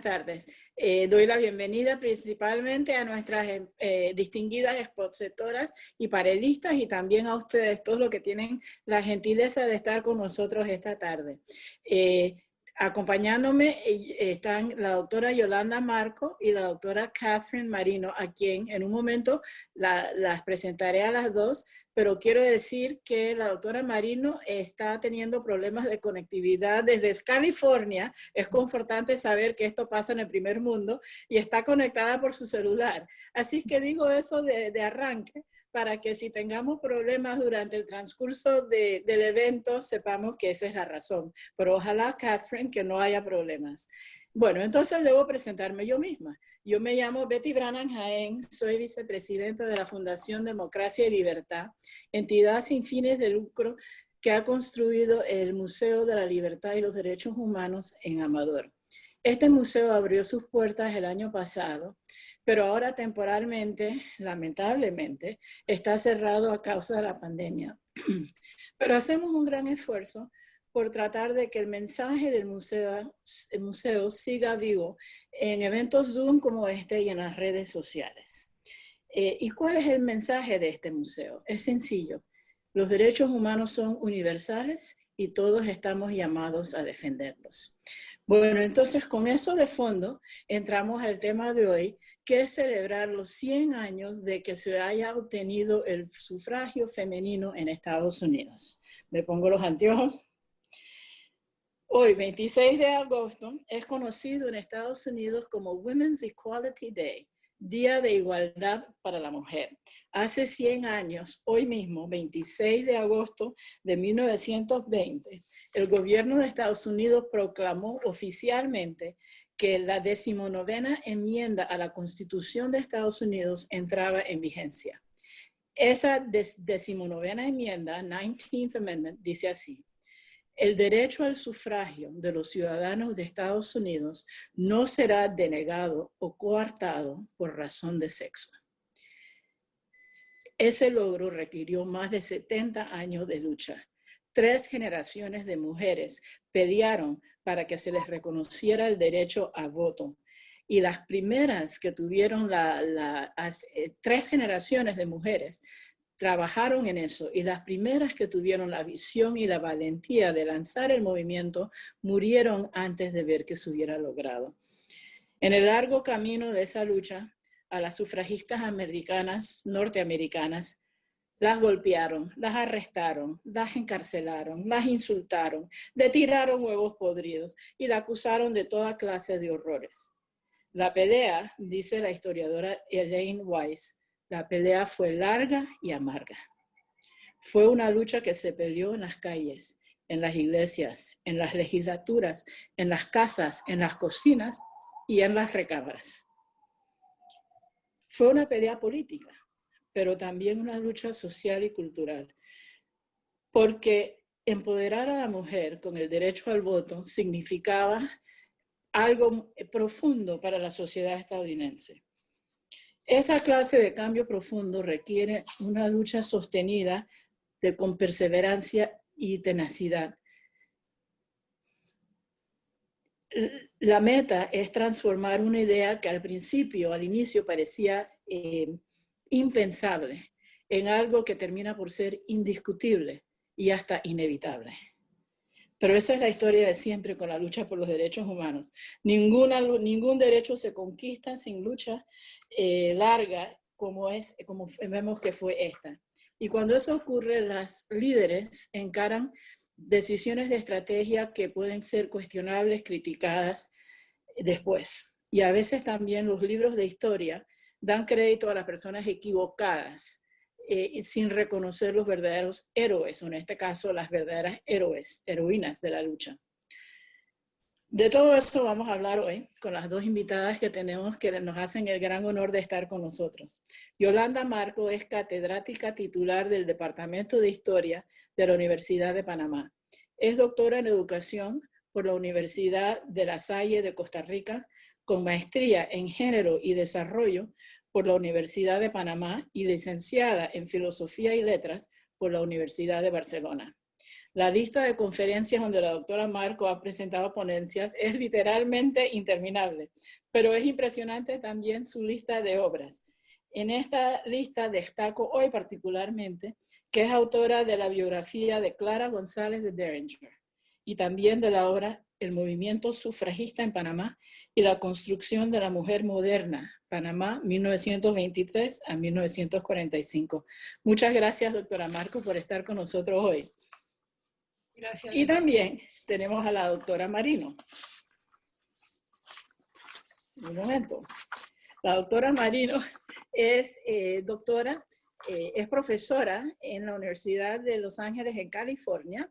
buenas tardes. Doy la bienvenida principalmente a nuestras distinguidas expositoras y panelistas y también a ustedes, todos los que tienen la gentileza de estar con nosotros esta tarde. Acompañándome están la doctora Yolanda Marco y la doctora Catherine Marino, a quien en un momento las presentaré a las dos, pero quiero decir que la doctora Marino está teniendo problemas de conectividad desde California. Es confortante saber que esto pasa en el primer mundo y está conectada por su celular. Así que digo eso de arranque, para que si tengamos problemas durante el transcurso del evento, sepamos que esa es la razón. Pero ojalá, Catherine, que no haya problemas. Bueno, entonces debo presentarme yo misma. Yo me llamo Betty Brannan Jaén, soy vicepresidenta de la Fundación Democracia y Libertad, entidad sin fines de lucro que ha construido el Museo de la Libertad y los Derechos Humanos en Amador. Este museo abrió sus puertas el año pasado, pero ahora temporalmente, lamentablemente, está cerrado a causa de la pandemia. Pero hacemos un gran esfuerzo por tratar de que el mensaje del museo siga vivo en eventos Zoom como este y en las redes sociales. ¿Y cuál es el mensaje de este museo? Es sencillo. Los derechos humanos son universales y todos estamos llamados a defenderlos. Bueno, entonces con eso de fondo entramos al tema de hoy, que es celebrar los 100 años de que se haya obtenido el sufragio femenino en Estados Unidos. Me pongo los anteojos. Hoy, 26 de agosto, es conocido en Estados Unidos como Women's Equality Day, Día de Igualdad para la Mujer. Hace 100 años, hoy mismo, 26 de agosto de 1920, el gobierno de Estados Unidos proclamó oficialmente que la 19ª enmienda a la Constitución de Estados Unidos entraba en vigencia. Esa 19ª enmienda, 19th Amendment, dice así: el derecho al sufragio de los ciudadanos de Estados Unidos no será denegado o coartado por razón de sexo. Ese logro requirió más de 70 años de lucha. 3 generaciones de mujeres pelearon para que se les reconociera el derecho a voto. Y las primeras que tuvieron 3 generaciones de mujeres trabajaron en eso, y las primeras que tuvieron la visión y la valentía de lanzar el movimiento murieron antes de ver que se hubiera logrado. En el largo camino de esa lucha, a las sufragistas norteamericanas, las golpearon, las arrestaron, las encarcelaron, las insultaron, le tiraron huevos podridos y la acusaron de toda clase de horrores. La pelea, dice la historiadora Elaine Weiss, la pelea fue larga y amarga. Fue una lucha que se peleó en las calles, en las iglesias, en las legislaturas, en las casas, en las cocinas y en las recámaras. Fue una pelea política, pero también una lucha social y cultural, porque empoderar a la mujer con el derecho al voto significaba algo profundo para la sociedad estadounidense. Esa clase de cambio profundo requiere una lucha sostenida con perseverancia y tenacidad. La meta es transformar una idea que al inicio parecía impensable, en algo que termina por ser indiscutible y hasta inevitable. Pero esa es la historia de siempre con la lucha por los derechos humanos. Ningún derecho se conquista sin lucha larga como vemos que fue esta. Y cuando eso ocurre, las líderes encaran decisiones de estrategia que pueden ser cuestionables, criticadas después. Y a veces también los libros de historia dan crédito a las personas equivocadas, sin reconocer los verdaderos héroes, o en este caso las verdaderas heroínas de la lucha. De todo esto vamos a hablar hoy con las dos invitadas que tenemos, que nos hacen el gran honor de estar con nosotros. Yolanda Marco es catedrática titular del Departamento de Historia de la Universidad de Panamá. Es doctora en Educación por la Universidad de La Salle de Costa Rica, con maestría en Género y Desarrollo por la Universidad de Panamá y licenciada en Filosofía y Letras por la Universidad de Barcelona. La lista de conferencias donde la doctora Marco ha presentado ponencias es literalmente interminable, pero es impresionante también su lista de obras. En esta lista destaco hoy particularmente que es autora de la biografía de Clara González de Derringer y también de la obra El movimiento sufragista en Panamá y la construcción de la mujer moderna, Panamá, 1923 a 1945. Muchas gracias, doctora Marco, por estar con nosotros hoy. Gracias. Y también tenemos a la doctora Marino. Un momento. La doctora Marino es doctora, es profesora en la Universidad de Los Ángeles en California,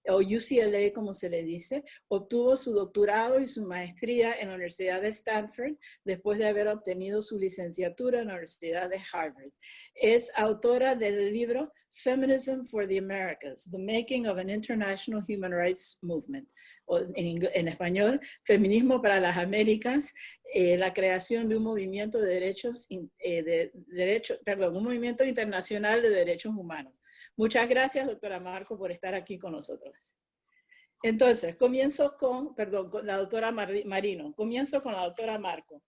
o UCLA como se le dice. Obtuvo su doctorado y su maestría en la Universidad de Stanford después de haber obtenido su licenciatura en la Universidad de Harvard. Es autora del libro Feminism for the Americas, The Making of an International Human Rights Movement, o en español, Feminismo para las Américas, la creación de un movimiento de derechos, un movimiento internacional de derechos humanos. Muchas gracias, doctora Marco, por estar aquí con nosotros. Entonces, comienzo con la doctora Marino. Comienzo con la doctora Marco.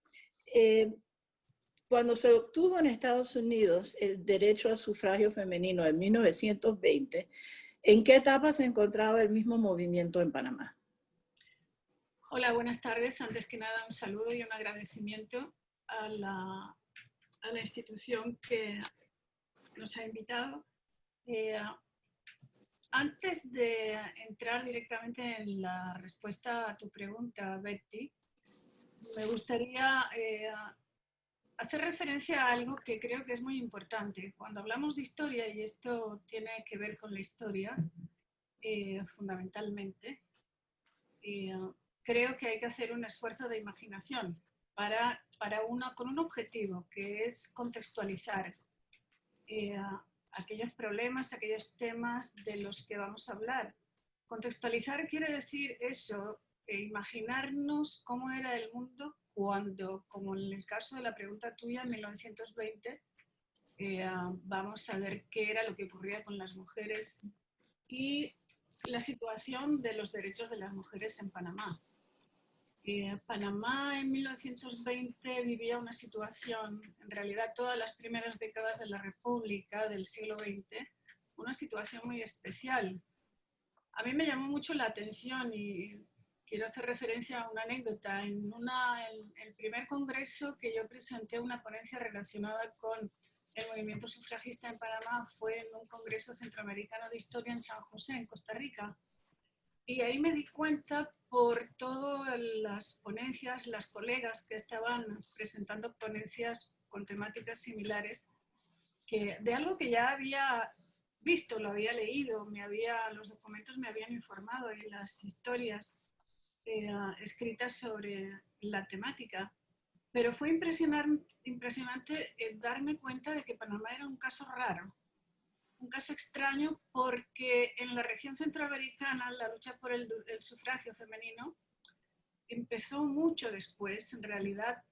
Cuando se obtuvo en Estados Unidos el derecho al sufragio femenino en 1920, ¿en qué etapa se encontraba el mismo movimiento en Panamá? Hola, buenas tardes. Antes que nada, un saludo y un agradecimiento a la institución que nos ha invitado. Antes de entrar directamente en la respuesta a tu pregunta, Betty, me gustaría hacer referencia a algo que creo que es muy importante. Cuando hablamos de historia, y esto tiene que ver con la historia, fundamentalmente, creo que hay que hacer un esfuerzo de imaginación con un objetivo, que es contextualizar aquellos problemas, aquellos temas de los que vamos a hablar. Contextualizar quiere decir eso, imaginarnos cómo era el mundo cuando, como en el caso de la pregunta tuya, en 1920, vamos a ver qué era lo que ocurría con las mujeres y la situación de los derechos de las mujeres en Panamá. Panamá en 1920 vivía una situación, en realidad todas las primeras décadas de la República del siglo XX, una situación muy especial. A mí me llamó mucho la atención y quiero hacer referencia a una anécdota. En el primer congreso que yo presenté una ponencia relacionada con el movimiento sufragista en Panamá fue en un congreso centroamericano de historia en San José, en Costa Rica. Y ahí me di cuenta por todas las ponencias, las colegas que estaban presentando ponencias con temáticas similares, que de algo que ya había visto, lo había leído, los documentos me habían informado y las historias escritas sobre la temática. Pero fue impresionante darme cuenta de que Panamá era un caso raro, un caso extraño, porque en la región centroamericana la lucha por el sufragio femenino empezó mucho después, en realidad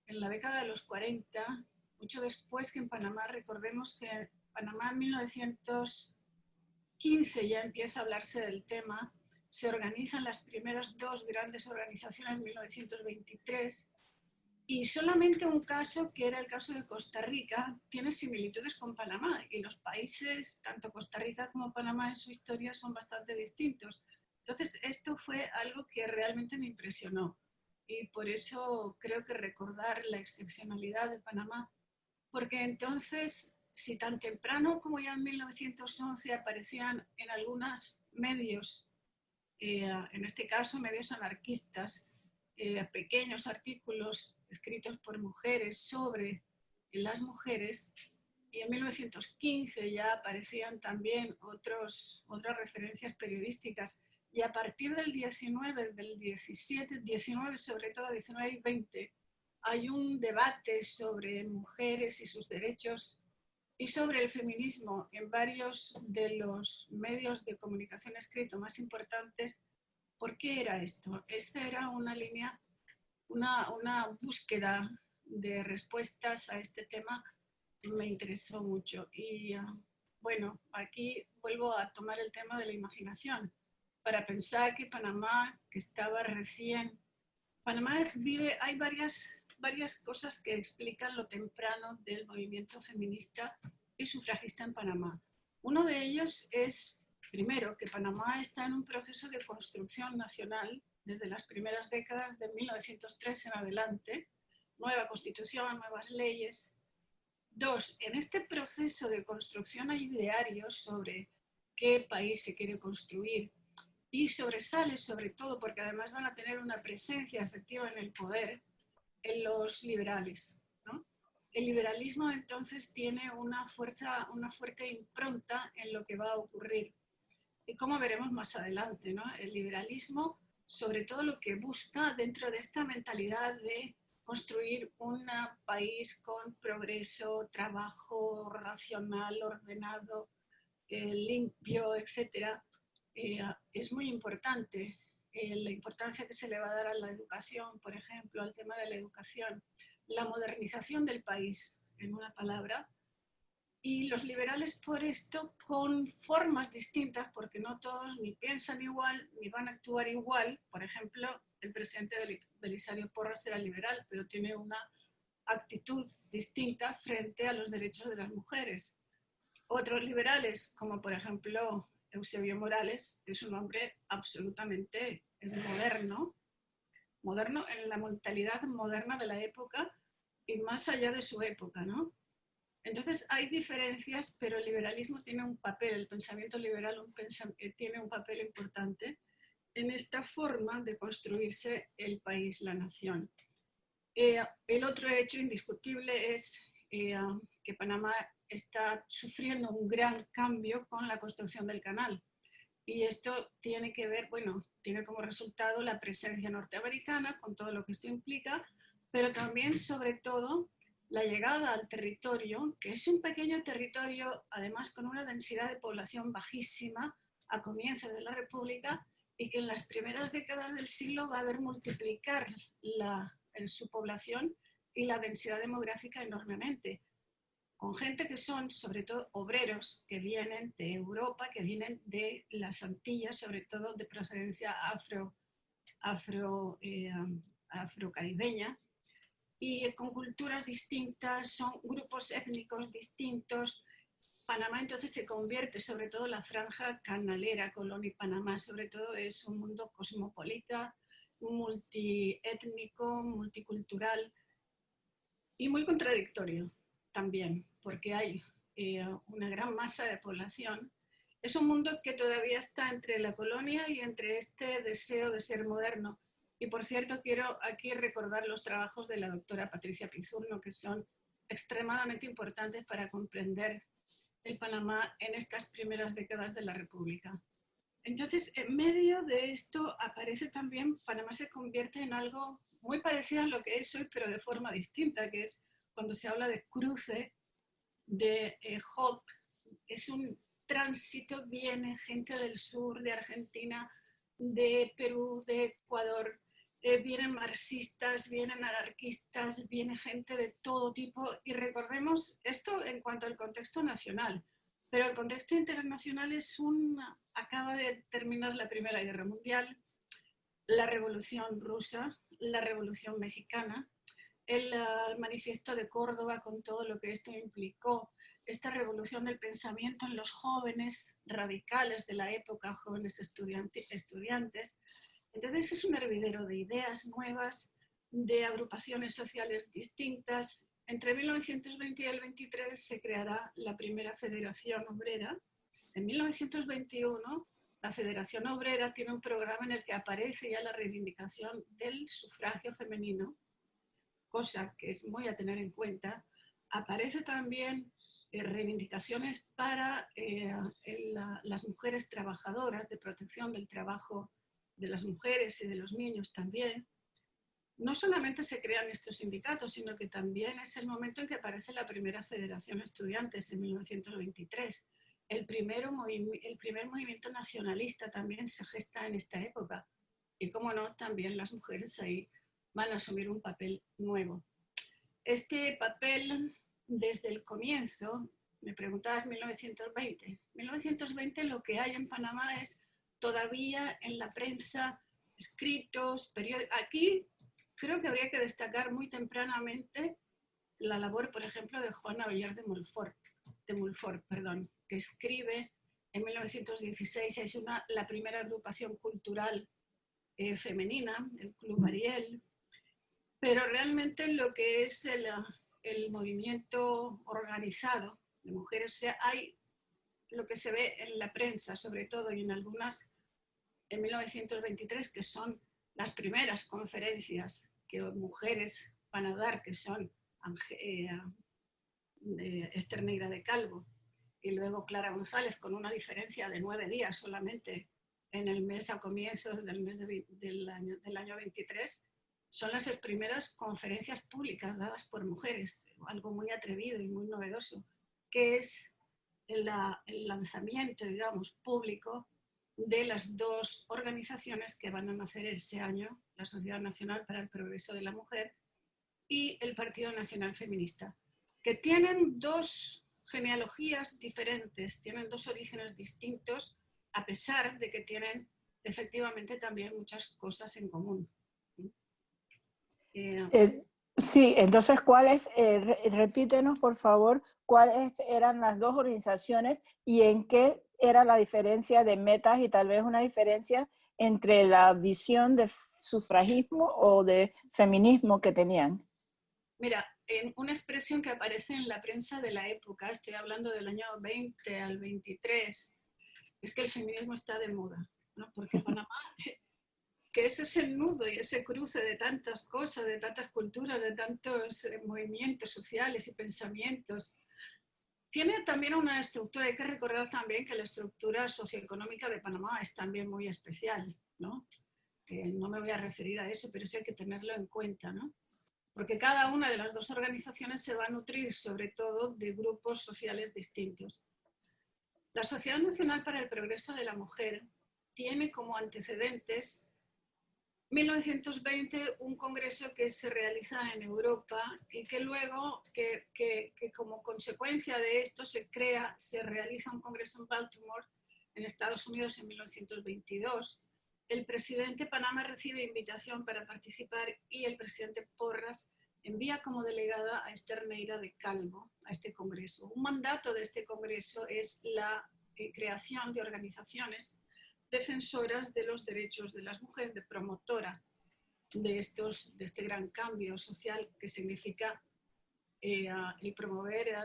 en la década de los 40, mucho después que en Panamá. Recordemos que en Panamá en 1915 ya empieza a hablarse del tema, se organizan las primeras dos grandes organizaciones en 1923, y solamente un caso, que era el caso de Costa Rica, tiene similitudes con Panamá, y los países, tanto Costa Rica como Panamá en su historia, son bastante distintos. Entonces, esto fue algo que realmente me impresionó, y por eso creo que recordar la excepcionalidad de Panamá, porque entonces, si tan temprano como ya en 1911 aparecían en algunos medios, en este caso medios anarquistas, pequeños artículos escritos por mujeres sobre las mujeres, y en 1915 ya aparecían también otras referencias periodísticas, y a partir del 19, del 17, 19 sobre todo, 19 y 20, hay un debate sobre mujeres y sus derechos y sobre el feminismo en varios de los medios de comunicación escrito más importantes. ¿Por qué era esto? Esta era una línea, una búsqueda de respuestas a este tema que me interesó mucho. Y bueno, aquí vuelvo a tomar el tema de la imaginación, para pensar que Panamá, que estaba recién... Panamá vive, hay varias cosas que explican lo temprano del movimiento feminista y sufragista en Panamá. Uno de ellos es, primero, que Panamá está en un proceso de construcción nacional desde las primeras décadas de 1903 en adelante, nueva constitución, nuevas leyes. Dos, en este proceso de construcción hay idearios sobre qué país se quiere construir y sobresale sobre todo porque además van a tener una presencia efectiva en el poder en los liberales, ¿no? El liberalismo entonces tiene una fuerte impronta en lo que va a ocurrir y como veremos más adelante, ¿no? El liberalismo sobre todo lo que busca dentro de esta mentalidad de construir un país con progreso, trabajo racional, ordenado, limpio, etcétera, es muy importante. La importancia que se le va a dar a la educación, por ejemplo, al tema de la educación, la modernización del país, en una palabra, y los liberales por esto con formas distintas, porque no todos ni piensan igual, ni van a actuar igual. Por ejemplo, el presidente Belisario Porras era liberal, pero tiene una actitud distinta frente a los derechos de las mujeres. Otros liberales, como por ejemplo Eusebio Morales, es un hombre absolutamente moderno, moderno en la mentalidad moderna de la época y más allá de su época, ¿no? Entonces hay diferencias, pero el liberalismo tiene un papel, el pensamiento liberal tiene un papel importante en esta forma de construirse el país, la nación. El otro hecho indiscutible es que Panamá está sufriendo un gran cambio con la construcción del canal. Y esto tiene que ver, bueno, tiene como resultado la presencia norteamericana con todo lo que esto implica, pero también, sobre todo, la llegada al territorio, que es un pequeño territorio, además con una densidad de población bajísima a comienzos de la República, y que en las primeras décadas del siglo va a ver multiplicar su población y la densidad demográfica enormemente, con gente que son sobre todo obreros que vienen de Europa, que vienen de las Antillas, sobre todo de procedencia afrocaribeña, y con culturas distintas, son grupos étnicos distintos. Panamá entonces se convierte, sobre todo la franja canalera, Colón y Panamá, sobre todo es un mundo cosmopolita, multiétnico, multicultural y muy contradictorio también, porque hay una gran masa de población. Es un mundo que todavía está entre la colonia y entre este deseo de ser moderno. Y por cierto, quiero aquí recordar los trabajos de la doctora Patricia Pizurno, que son extremadamente importantes para comprender el Panamá en estas primeras décadas de la República. Entonces, en medio de esto aparece también, Panamá se convierte en algo muy parecido a lo que es hoy, pero de forma distinta, que es cuando se habla de cruce, de hub, es un tránsito, viene gente del sur, de Argentina, de Perú, de Ecuador, vienen marxistas, vienen anarquistas, viene gente de todo tipo, y recordemos esto en cuanto al contexto nacional, pero el contexto internacional es acaba de terminar la Primera Guerra Mundial, la Revolución Rusa, la Revolución Mexicana, el manifiesto de Córdoba con todo lo que esto implicó, esta revolución del pensamiento en los jóvenes radicales de la época, jóvenes estudiantes. Entonces es un hervidero de ideas nuevas, de agrupaciones sociales distintas. Entre 1920 y el 23 se creará la primera Federación Obrera. En 1921 la Federación Obrera tiene un programa en el que aparece ya la reivindicación del sufragio femenino, cosa que es muy a tener en cuenta. Aparece también reivindicaciones para las mujeres trabajadoras, de protección del trabajo de las mujeres y de los niños también. No solamente se crean estos sindicatos, sino que también es el momento en que aparece la primera Federación Estudiantes en 1923. El primer movimiento nacionalista también se gesta en esta época. Y cómo no, también las mujeres ahí van a asumir un papel nuevo. Este papel, desde el comienzo, Me preguntabas 1920. 1920 lo que hay en Panamá es todavía en la prensa escritos, periódicos. Aquí creo que habría que destacar muy tempranamente la labor, por ejemplo, de Juana Villar de Mulfort, que escribe en 1916, es la primera agrupación cultural femenina, el Club Ariel, pero realmente lo que es el movimiento organizado de mujeres, o sea, hay lo que se ve en la prensa, sobre todo, y en algunas en 1923, que son las primeras conferencias que mujeres van a dar, que son Esther Neira de Calvo y luego Clara González, con una diferencia de 9 días solamente en el mes a comienzos del mes del año 23, son las primeras conferencias públicas dadas por mujeres, algo muy atrevido y muy novedoso, que es el lanzamiento, digamos, público de las dos organizaciones que van a nacer ese año, la Sociedad Nacional para el Progreso de la Mujer y el Partido Nacional Feminista, que tienen dos genealogías diferentes, tienen dos orígenes distintos, a pesar de que tienen efectivamente también muchas cosas en común. Sí, entonces, repítenos, por favor, cuáles eran las dos organizaciones y en qué era la diferencia de metas y tal vez una diferencia entre la visión de sufragismo o de feminismo que tenían. Mira, una expresión que aparece en la prensa de la época, estoy hablando del año 20 al 23, es que el feminismo está de moda, ¿no? Porque Panamá, que ese es el nudo y ese cruce de tantas cosas, de tantas culturas, de tantos movimientos sociales y pensamientos, tiene también una estructura. Hay que recordar también que la estructura socioeconómica de Panamá es también muy especial, ¿no? No me voy a referir a eso, pero sí hay que tenerlo en cuenta, ¿no? Porque cada una de las dos organizaciones se va a nutrir sobre todo de grupos sociales distintos. La Sociedad Nacional para el Progreso de la Mujer tiene como antecedentes 1920 un congreso que se realiza en Europa y que luego, que como consecuencia de esto se realiza un congreso en Baltimore, en Estados Unidos, en 1922. El presidente Panamá recibe invitación para participar y el presidente Porras envía como delegada a Esther Neira de Calvo a este congreso. Un mandato de este congreso es la creación de organizaciones defensoras de los derechos de las mujeres, de promotora de este gran cambio social que significa el promover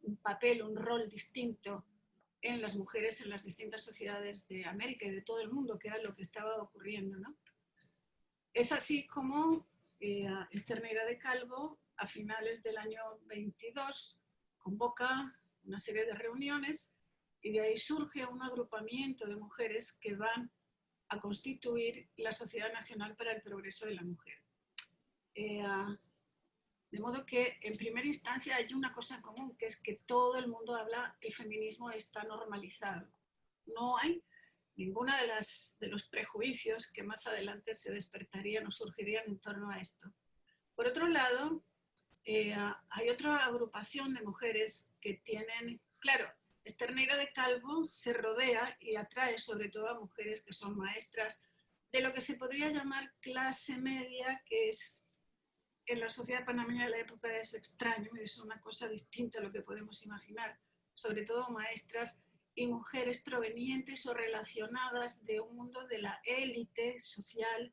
un papel, un rol distinto en las mujeres en las distintas sociedades de América y de todo el mundo, que era lo que estaba ocurriendo, ¿no? Es así como Esther Neira de Calvo, a finales del año 22, convoca una serie de reuniones y de ahí surge un agrupamiento de mujeres que van a constituir la Sociedad Nacional para el Progreso de la Mujer. De modo que, en primera instancia, hay una cosa en común, que es que todo el mundo habla, el feminismo está normalizado. No hay ninguna de los prejuicios que más adelante se despertarían o surgirían en torno a esto. Por otro lado, hay otra agrupación de mujeres que tienen, claro, Esther Neira de Calvo se rodea y atrae sobre todo a mujeres que son maestras de lo que se podría llamar clase media, que es en la sociedad panameña de la época es extraño, es una cosa distinta a lo que podemos imaginar, sobre todo maestras y mujeres provenientes o relacionadas de un mundo de la élite social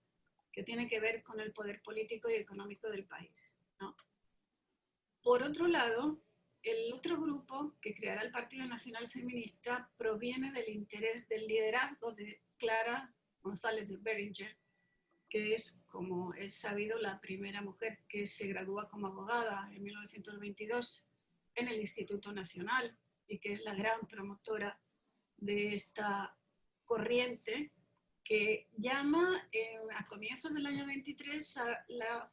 que tiene que ver con el poder político y económico del país, ¿no? Por otro lado, el otro grupo que creará el Partido Nacional Feminista proviene del interés del liderazgo de Clara González de Beringer, que es, como es sabido, la primera mujer que se gradúa como abogada en 1922 en el Instituto Nacional y que es la gran promotora de esta corriente que llama a comienzos del año 23 a la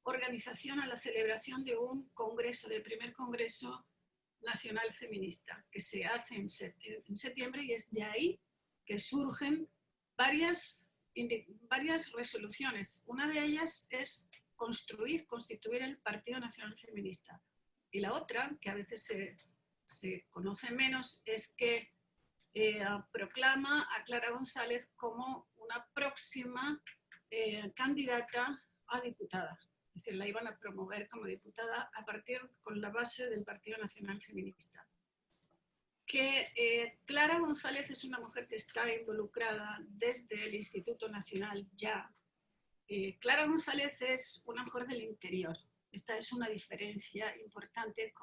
organización, a la celebración de un congreso, del primer Congreso Nacional Feminista, que se hace en septiembre, y es de ahí que surgen varias resoluciones. Una de ellas es constituir el Partido Nacional Feminista. Y la otra, que a veces se conoce menos es que proclama a Clara González como una próxima candidata a diputada. Es decir, la iban a promover como diputada a partir con la base del Partido Nacional Feminista. Que Clara González es una mujer que está involucrada desde el Instituto Nacional ya. Clara González es una mujer del interior. Esta es una diferencia importante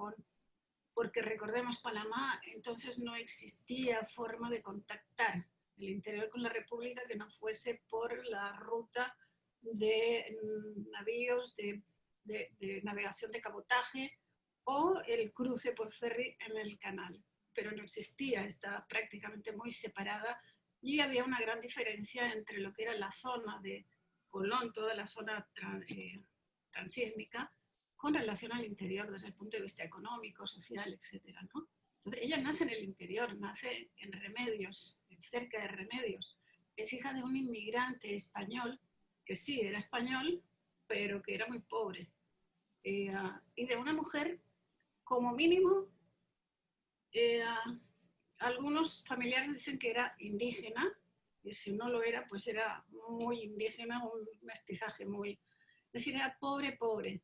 porque recordemos Panamá, entonces no existía forma de contactar el interior con la República que no fuese por la ruta de navíos de navegación de cabotaje o el cruce por ferry en el canal. Pero no existía, estaba prácticamente muy separada y había una gran diferencia entre lo que era la zona de Colón, toda la zona transísmica, con relación al interior desde el punto de vista económico, social, etc., ¿no? Entonces, ella nace en el interior, nace en Remedios, cerca de Remedios. Es hija de un inmigrante español, que sí, era español, pero que era muy pobre. Y de una mujer, como mínimo, algunos familiares dicen que era indígena, y si no lo era, pues era muy indígena, un mestizaje muy... Es decir, era pobre, pobre.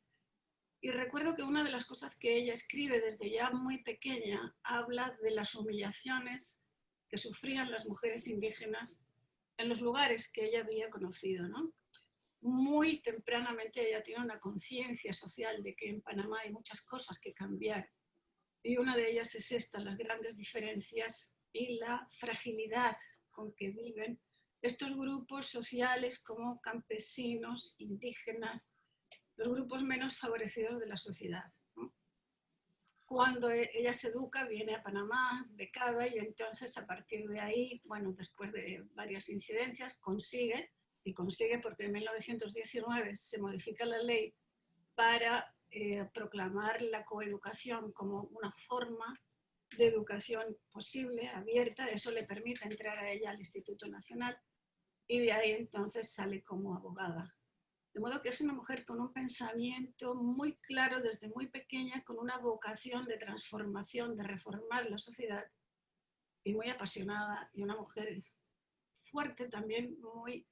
Y recuerdo que una de las cosas que ella escribe desde ya muy pequeña habla de las humillaciones que sufrían las mujeres indígenas en los lugares que ella había conocido, ¿no? Muy tempranamente ella tiene una conciencia social de que en Panamá hay muchas cosas que cambiar. Y una de ellas es esta, las grandes diferencias y la fragilidad con que viven estos grupos sociales como campesinos, indígenas, los grupos menos favorecidos de la sociedad, ¿no? Cuando ella se educa, viene a Panamá, becada, y entonces a partir de ahí, bueno, después de varias incidencias, consigue porque en 1919 se modifica la ley para proclamar la coeducación como una forma de educación posible, abierta. Eso le permite entrar a ella al Instituto Nacional y de ahí entonces sale como abogada. De modo que es una mujer con un pensamiento muy claro desde muy pequeña, con una vocación de transformación, de reformar la sociedad, y muy apasionada, y una mujer fuerte también, muy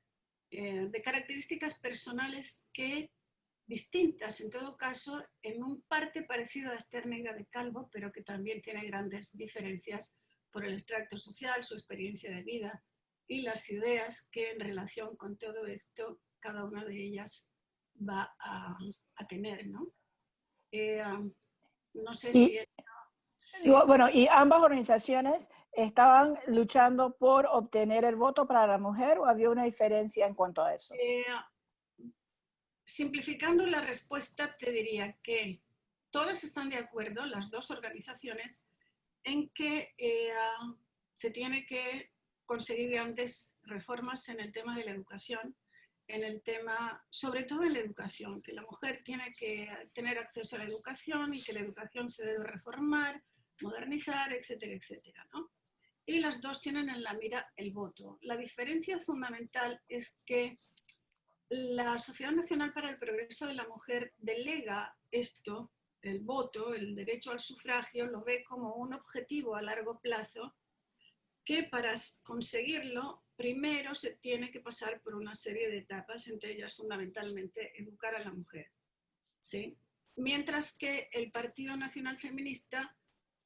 de características personales que distintas, en todo caso, en un parte parecido a Esther Negra de Calvo, pero que también tiene grandes diferencias por el extracto social, su experiencia de vida y las ideas que en relación con todo esto cada una de ellas va a tener, ¿no? No sé si... Sí. Bueno, y ambas organizaciones estaban luchando por obtener el voto para la mujer, ¿o había una diferencia en cuanto a eso? Simplificando la respuesta, te diría que todas están de acuerdo, las dos organizaciones, en que se tiene que conseguir grandes reformas en el tema de la educación, en el tema, sobre todo en la educación, que la mujer tiene que tener acceso a la educación y que la educación se debe reformar, modernizar, etcétera, etcétera, ¿no? Y las dos tienen en la mira el voto. La diferencia fundamental es que la Sociedad Nacional para el Progreso de la Mujer delega esto, el voto, el derecho al sufragio, lo ve como un objetivo a largo plazo que para conseguirlo primero se tiene que pasar por una serie de etapas, entre ellas fundamentalmente educar a la mujer, ¿sí? Mientras que el Partido Nacional Feminista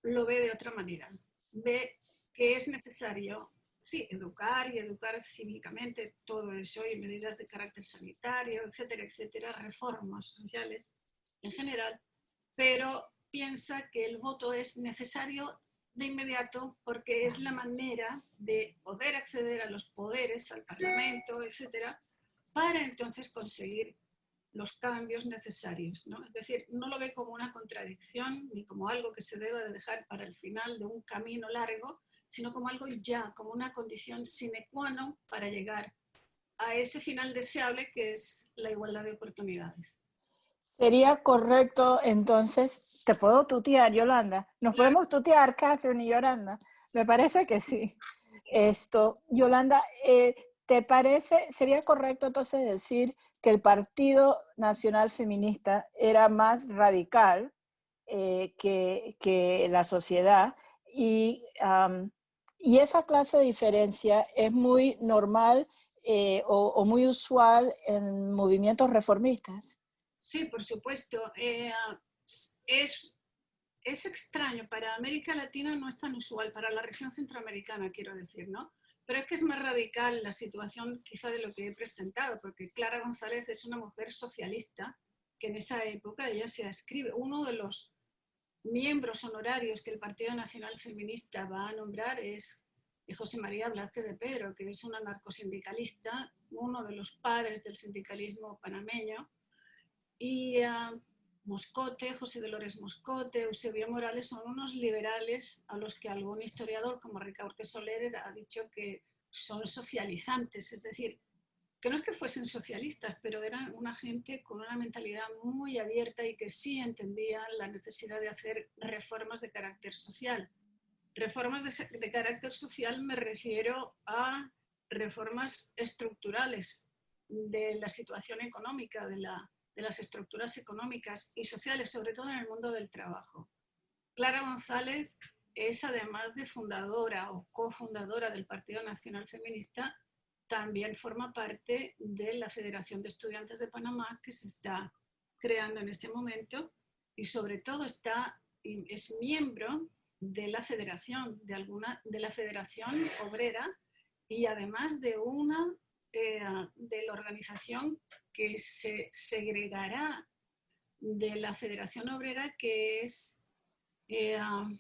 lo ve de otra manera, ve que es necesario, sí, educar y educar cívicamente, todo eso, y medidas de carácter sanitario, etcétera, etcétera, reformas sociales en general, pero piensa que el voto es necesario de inmediato porque es la manera de poder acceder a los poderes, al Parlamento, etcétera, para entonces conseguir los cambios necesarios, ¿no? Es decir, no lo ve como una contradicción ni como algo que se deba de dejar para el final de un camino largo, sino como algo ya, como una condición sine qua non para llegar a ese final deseable que es la igualdad de oportunidades. ¿Sería correcto entonces, te puedo tutear, Yolanda? ¿Nos podemos tutear, Catherine y Yolanda? Me parece que sí. Yolanda, ¿te parece, sería correcto entonces decir que el Partido Nacional Feminista era más radical que la sociedad y esa clase de diferencia es muy normal o muy usual en movimientos reformistas. Sí, por supuesto. Es, es extraño. Para América Latina no es tan usual, para la región centroamericana, quiero decir, ¿no? Pero es que es más radical la situación quizá de lo que he presentado, porque Clara González es una mujer socialista que en esa época ella se ascribe, uno de los miembros honorarios que el Partido Nacional Feminista va a nombrar es José María Blázquez de Pedro, que es un anarcosindicalista, uno de los padres del sindicalismo panameño, y Moscote, José Dolores Moscote, Eusebio Morales son unos liberales a los que algún historiador como Ricaurte Soler ha dicho que son socializantes, es decir, que no es que fuesen socialistas, pero eran una gente con una mentalidad muy abierta y que sí entendían la necesidad de hacer reformas de carácter social. Reformas de carácter social me refiero a reformas estructurales de la situación económica, de las estructuras económicas y sociales, sobre todo en el mundo del trabajo. Clara González es, además de fundadora o cofundadora del Partido Nacional Feminista, también forma parte de la Federación de Estudiantes de Panamá que se está creando en este momento y sobre todo es miembro de la federación, de la Federación Obrera y además de de la organización que se segregará de la Federación Obrera, que es el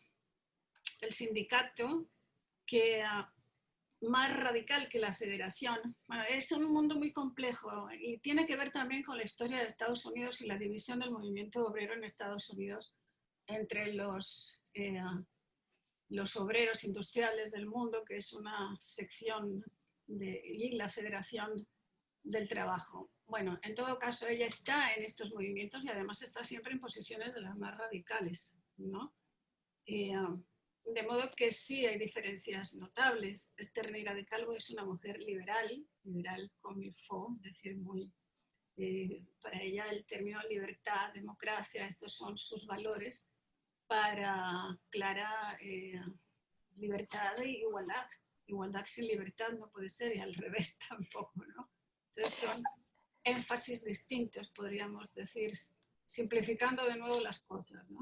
sindicato que más radical que la federación. Bueno, es un mundo muy complejo y tiene que ver también con la historia de Estados Unidos y la división del movimiento obrero en Estados Unidos entre los obreros industriales del mundo, que es una sección y la Federación del Trabajo. Bueno, en todo caso, ella está en estos movimientos y además está siempre en posiciones de las más radicales, ¿no? De modo que sí hay diferencias notables. Esther Neira de Calvo es una mujer liberal, liberal comme il faut, es decir, muy, para ella el término libertad, democracia, estos son sus valores. Para Clara, libertad e igualdad. Igualdad sin libertad no puede ser y al revés tampoco, ¿no? Entonces son énfasis distintos, podríamos decir, simplificando de nuevo las cosas, ¿no?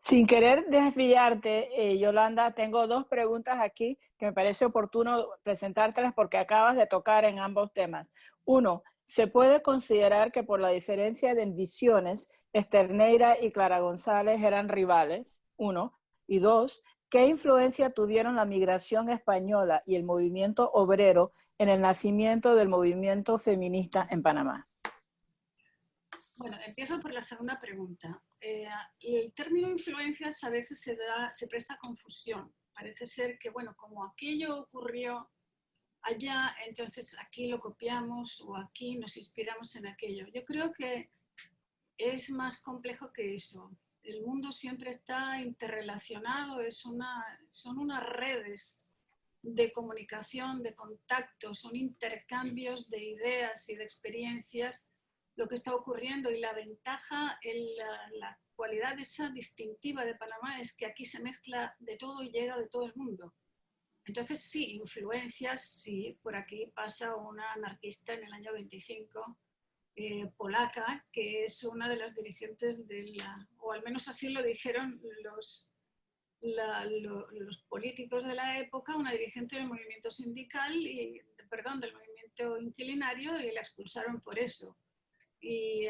Sin querer desviarte, Yolanda, tengo dos preguntas aquí que me parece oportuno presentártelas porque acabas de tocar en ambos temas. Uno, ¿se puede considerar que por la diferencia de visiones, Esther Neira y Clara González eran rivales? Uno. Y dos, ¿qué influencia tuvieron la migración española y el movimiento obrero en el nacimiento del movimiento feminista en Panamá? Bueno, empiezo por la segunda pregunta. El término influencias a veces se presta a confusión. Parece ser que, bueno, como aquello ocurrió allá, entonces aquí lo copiamos o aquí nos inspiramos en aquello. Yo creo que es más complejo que eso. El mundo siempre está interrelacionado, son unas redes de comunicación, de contacto, son intercambios de ideas y de experiencias lo que está ocurriendo y la ventaja, la cualidad esa distintiva de Panamá es que aquí se mezcla de todo y llega de todo el mundo. Entonces sí, influencias, sí, por aquí pasa una anarquista en el año 25, polaca, que es una de las dirigentes o al menos así lo dijeron los políticos de la época, una dirigente del movimiento sindical, del movimiento inquilinario, y la expulsaron por eso. Y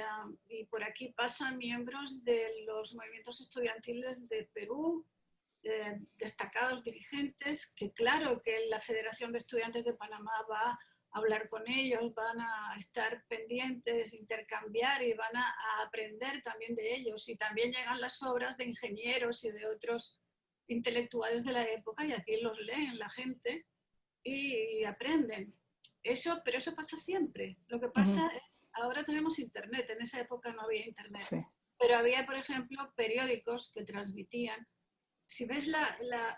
por aquí pasan miembros de los movimientos estudiantiles de Perú, destacados dirigentes, que claro que la Federación de Estudiantes de Panamá va a hablar con ellos, van a estar pendientes, intercambiar y van a aprender también de ellos. Y también llegan las obras de ingenieros y de otros intelectuales de la época y aquí los leen la gente y aprenden. Pero eso pasa siempre. Lo que pasa es, ahora tenemos internet, en esa época no había internet, sí. Pero había, por ejemplo, periódicos que transmitían. Si ves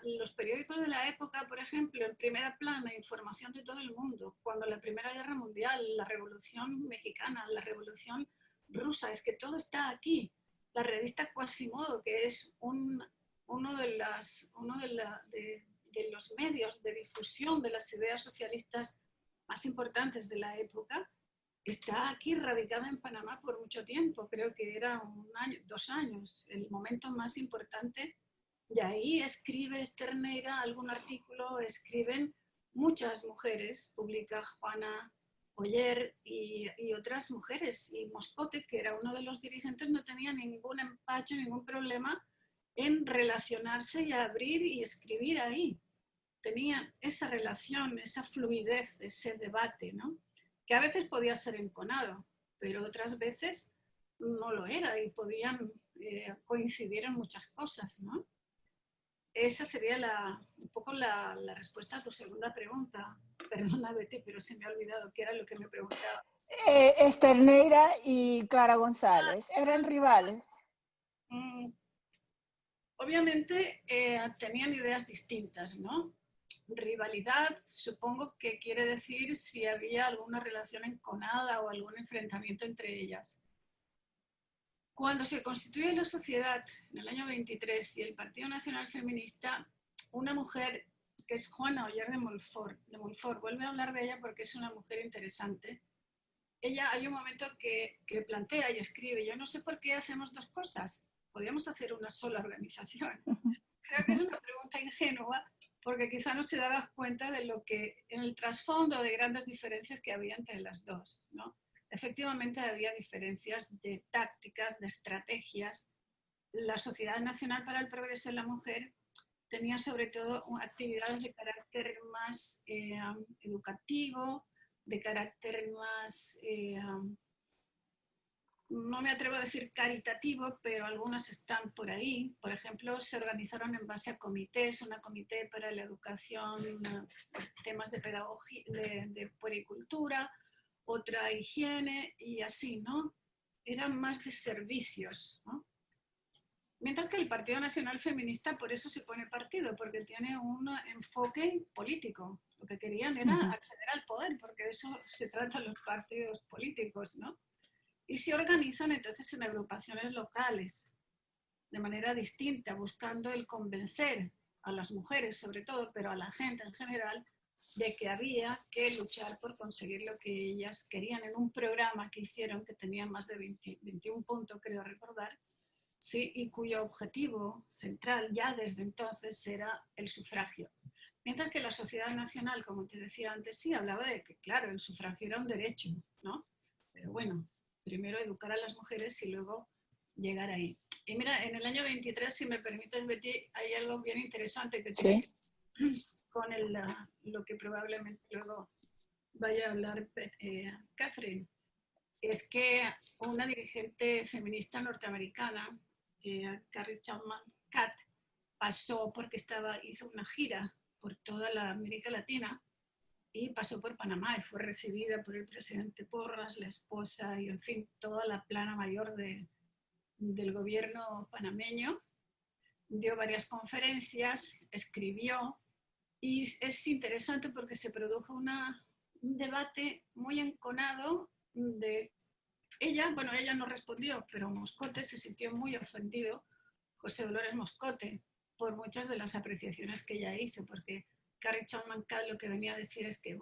los periódicos de la época, por ejemplo, en primera plana, información de todo el mundo, cuando la Primera Guerra Mundial, la Revolución Mexicana, la Revolución Rusa, es que todo está aquí. la revista Quasimodo, que es uno de los medios de difusión de las ideas socialistas más importantes de la época, está aquí radicada en Panamá por mucho tiempo, creo que era 1 año, 2 años, el momento más importante. Y ahí escribe Sternera algún artículo, escriben muchas mujeres, publica Juana Oller y otras mujeres. Y Moscote, que era uno de los dirigentes, no tenía ningún empacho, ningún problema en relacionarse y abrir y escribir ahí. Tenían esa relación, esa fluidez, ese debate, ¿no? Que a veces podía ser enconado, pero otras veces no lo era y podían coincidir en muchas cosas, ¿no? Esa sería un poco la respuesta a tu segunda pregunta. Perdona, Betty, pero se me ha olvidado qué era lo que me preguntaba. Sternera y Clara González eran rivales. Obviamente tenían ideas distintas, ¿no? Rivalidad, supongo que quiere decir si había alguna relación enconada o algún enfrentamiento entre ellas. Cuando se constituye la sociedad en el año 23 y el Partido Nacional Feminista, una mujer que es Juana Oller de Montfort, vuelve a hablar de ella porque es una mujer interesante. Ella hay un momento que plantea y escribe, yo no sé por qué hacemos dos cosas, podríamos hacer una sola organización. Creo que es una pregunta ingenua porque quizá no se daba cuenta de lo que, en el trasfondo de grandes diferencias que había entre las dos, ¿no? Efectivamente había diferencias de tácticas, de estrategias. La Sociedad Nacional para el Progreso de la Mujer tenía sobre todo actividades de carácter más educativo, de carácter más, no me atrevo a decir caritativo, pero algunas están por ahí. Por ejemplo, se organizaron en base a comités, una comité para la educación, temas de pedagogía, de puericultura, otra higiene y así, ¿no? Eran más de servicios, ¿no? Mientras que el Partido Nacional Feminista por eso se pone partido, porque tiene un enfoque político. Lo que querían era acceder al poder, porque de eso se tratan los partidos políticos, ¿no? Y se organizan entonces en agrupaciones locales, de manera distinta, buscando el convencer a las mujeres sobre todo, pero a la gente en general, de que había que luchar por conseguir lo que ellas querían en un programa que hicieron, que tenía más de 21 puntos, creo recordar, ¿sí? Y cuyo objetivo central ya desde entonces era el sufragio. Mientras que la sociedad nacional, como te decía antes, sí hablaba de que, claro, el sufragio era un derecho, ¿no? Pero bueno, primero educar a las mujeres y luego llegar ahí. Y mira, en el año 23, si me permites, Betty, hay algo bien interesante que tiene con lo que probablemente luego vaya a hablar Catherine. Es que una dirigente feminista norteamericana, Carrie Chapman Catt, pasó porque hizo una gira por toda la América Latina y pasó por Panamá y fue recibida por el presidente Porras, la esposa y, en fin, toda la plana mayor del gobierno panameño. Dio varias conferencias, escribió y es interesante porque se produjo un debate muy enconado de ella, bueno, ella no respondió, pero Moscote se sintió muy ofendido, José Dolores Moscote, por muchas de las apreciaciones que ella hizo, porque Carrie Chapman Catt lo que venía a decir es que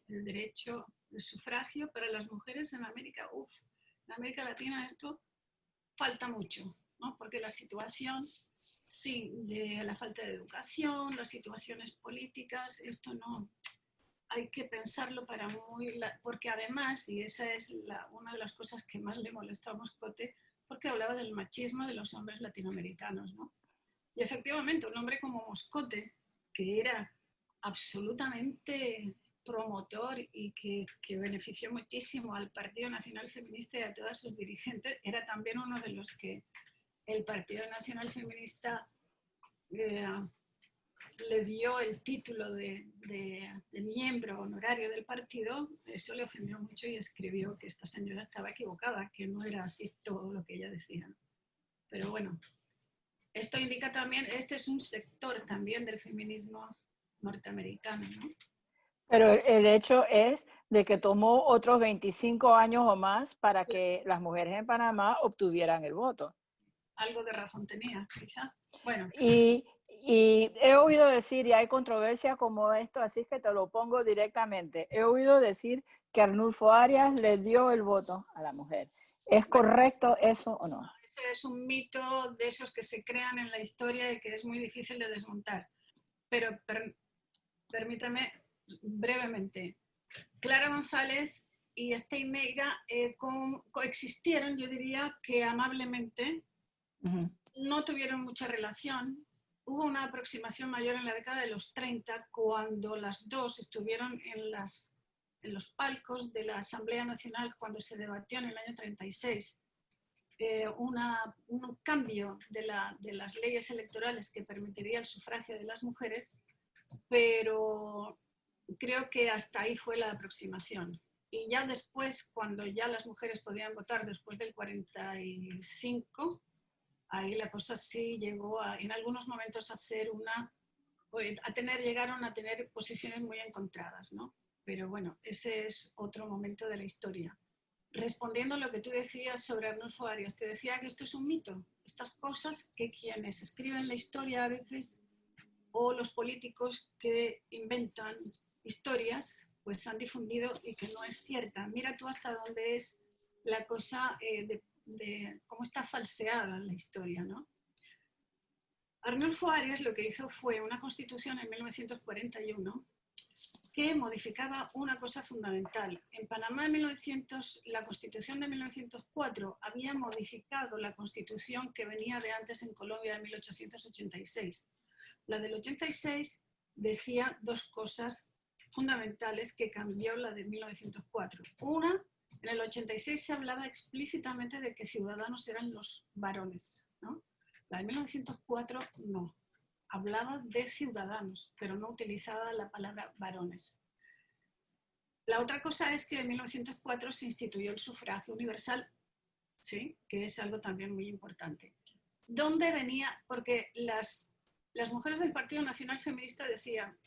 el derecho de sufragio para las mujeres en América, en América Latina esto falta mucho, ¿no? Porque la situación, sí, de la falta de educación, las situaciones políticas, esto no, hay que pensarlo porque además, y esa es una de las cosas que más le molestó a Moscote, porque hablaba del machismo de los hombres latinoamericanos, ¿no? Y efectivamente, un hombre como Moscote, que era absolutamente promotor y que benefició muchísimo al Partido Nacional Feminista y a todas sus dirigentes, era también uno de los que el Partido Nacional Feminista le dio el título de miembro honorario del partido. Eso le ofendió mucho y escribió que esta señora estaba equivocada, que no era así todo lo que ella decía. Pero bueno, esto indica también, este es un sector también del feminismo norteamericano, ¿no? Pero el hecho es de que tomó otros 25 años o más para que las mujeres en Panamá obtuvieran el voto. algo de razón tenía, quizá. Bueno. Y he oído decir, y hay controversia como esto, así que te lo pongo directamente. He oído decir que Arnulfo Arias le dio el voto a la mujer. ¿Es correcto eso o no? Ese es un mito de esos que se crean en la historia y que es muy difícil de desmontar. Pero permítame brevemente. Clara González y Steinmeira coexistieron, yo diría que amablemente. No tuvieron mucha relación. Hubo una aproximación mayor en la década de los 30, cuando las dos estuvieron en los palcos de la Asamblea Nacional cuando se debatió en el año 36 un cambio de las leyes electorales que permitiría el sufragio de las mujeres, pero creo que hasta ahí fue la aproximación. Y ya después, cuando ya las mujeres podían votar después del 45, ahí la cosa sí llegó en algunos momentos a ser llegaron a tener posiciones muy encontradas, ¿no? Pero bueno, ese es otro momento de la historia. Respondiendo a lo que tú decías sobre Arnulfo Arias, te decía que esto es un mito. Estas cosas que quienes escriben la historia a veces, o los políticos que inventan historias, pues han difundido y que no es cierta. Mira tú hasta dónde es la cosa de cómo está falseada la historia, ¿no? Arnulfo Arias lo que hizo fue una constitución en 1941 que modificaba una cosa fundamental. En Panamá, la constitución de 1904 había modificado la constitución que venía de antes en Colombia de 1886. La del 86 decía dos cosas fundamentales que cambió la de 1904. Una, en el 86 se hablaba explícitamente de que ciudadanos eran los varones, ¿no? La de 1904 no. Hablaba de ciudadanos, pero no utilizaba la palabra varones. La otra cosa es que en 1904 se instituyó el sufragio universal, ¿sí? Que es algo también muy importante. ¿Dónde venía? Porque las mujeres del Partido Nacional Feminista decían,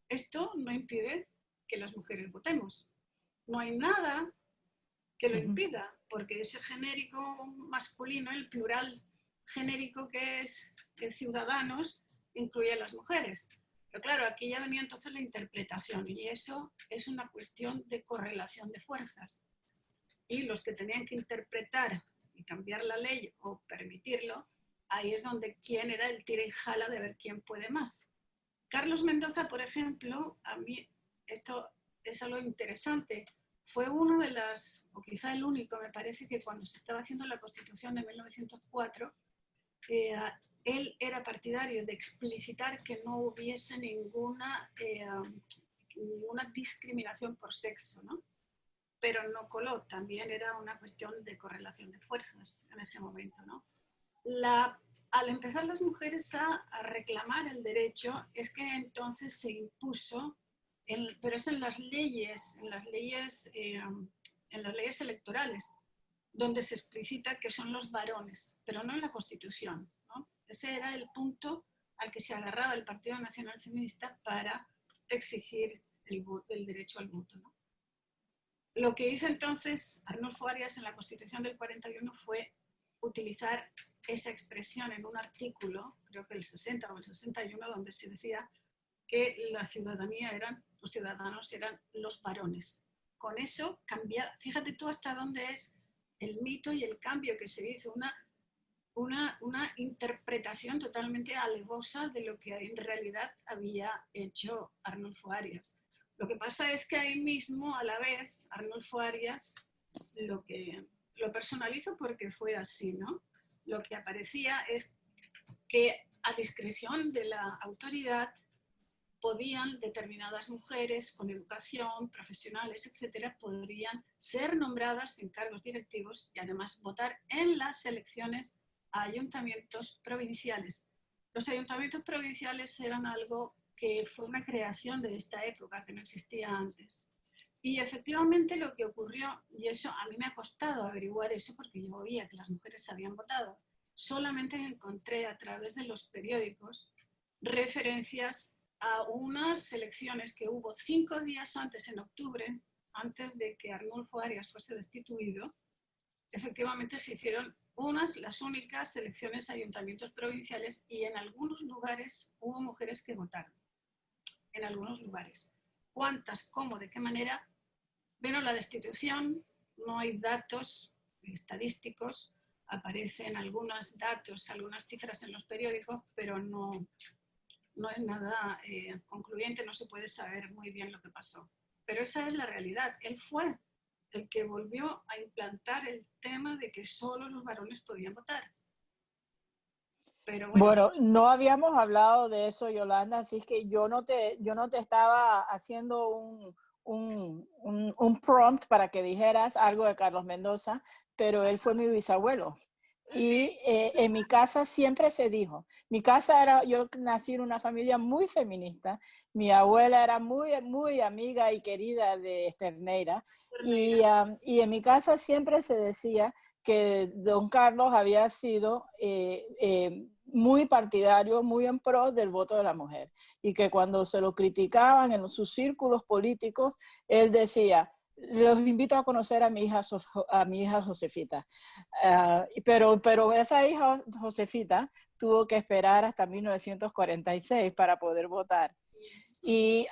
esto no impide que las mujeres votemos. No hay nada que lo impida, porque ese genérico masculino, el plural genérico que es ciudadanos, incluye a las mujeres. Pero claro, aquí ya venía entonces la interpretación y eso es una cuestión de correlación de fuerzas. Y los que tenían que interpretar y cambiar la ley o permitirlo, ahí es donde quién era el tira y jala de ver quién puede más. Carlos Mendoza, por ejemplo, a mí esto es algo interesante. Fue uno de las, o quizá el único, me parece que cuando se estaba haciendo la Constitución de 1904, él era partidario de explicitar que no hubiese ninguna discriminación por sexo, ¿no? Pero no coló, también era una cuestión de correlación de fuerzas en ese momento, ¿no? Al empezar las mujeres a reclamar el derecho, es que entonces se impuso, pero es en las leyes electorales, donde se explicita que son los varones, pero no en la Constitución, ¿no? Ese era el punto al que se agarraba el Partido Nacional Feminista para exigir el derecho al voto, ¿no? Lo que hizo entonces Arnulfo Arias en la Constitución del 41 fue utilizar esa expresión en un artículo, creo que el 60 o el 61, donde se decía que los ciudadanos eran los varones. Con eso cambia, fíjate tú hasta dónde es el mito y el cambio que se hizo, una interpretación totalmente alevosa de lo que en realidad había hecho Arnulfo Arias. Lo que pasa es que ahí mismo, a la vez, Arnulfo Arias lo personalizo porque fue así, ¿no? Lo que aparecía es que a discreción de la autoridad podían determinadas mujeres con educación, profesionales, etcétera, podrían ser nombradas en cargos directivos y además votar en las elecciones a ayuntamientos provinciales. Los ayuntamientos provinciales eran algo que fue una creación de esta época, que no existía antes. Y efectivamente lo que ocurrió, y eso a mí me ha costado averiguar eso porque yo oía que las mujeres habían votado, solamente encontré a través de los periódicos referencias a unas elecciones que hubo 5 días antes, en octubre, antes de que Arnulfo Arias fuese destituido. Efectivamente se hicieron las únicas elecciones a ayuntamientos provinciales, y en algunos lugares hubo mujeres que votaron. En algunos lugares. ¿Cuántas, cómo, de qué manera? Pero la destitución, no hay datos estadísticos, aparecen algunos datos, algunas cifras en los periódicos, pero no es nada concluyente, no se puede saber muy bien lo que pasó. Pero esa es la realidad. Él fue el que volvió a implantar el tema de que solo los varones podían votar. Pero bueno, no habíamos hablado de eso, Yolanda, así que yo no te estaba haciendo un prompt para que dijeras algo de Carlos Mendoza, pero él fue mi bisabuelo. Y en mi casa siempre se dijo, yo nací en una familia muy feminista, mi abuela era muy amiga y querida de Esterneira, y en mi casa siempre se decía que don Carlos había sido muy partidario, muy en pro del voto de la mujer, y que cuando se lo criticaban en sus círculos políticos, él decía, los invito a conocer a mi hija Josefita. Pero esa hija Josefita tuvo que esperar hasta 1946 para poder votar. Y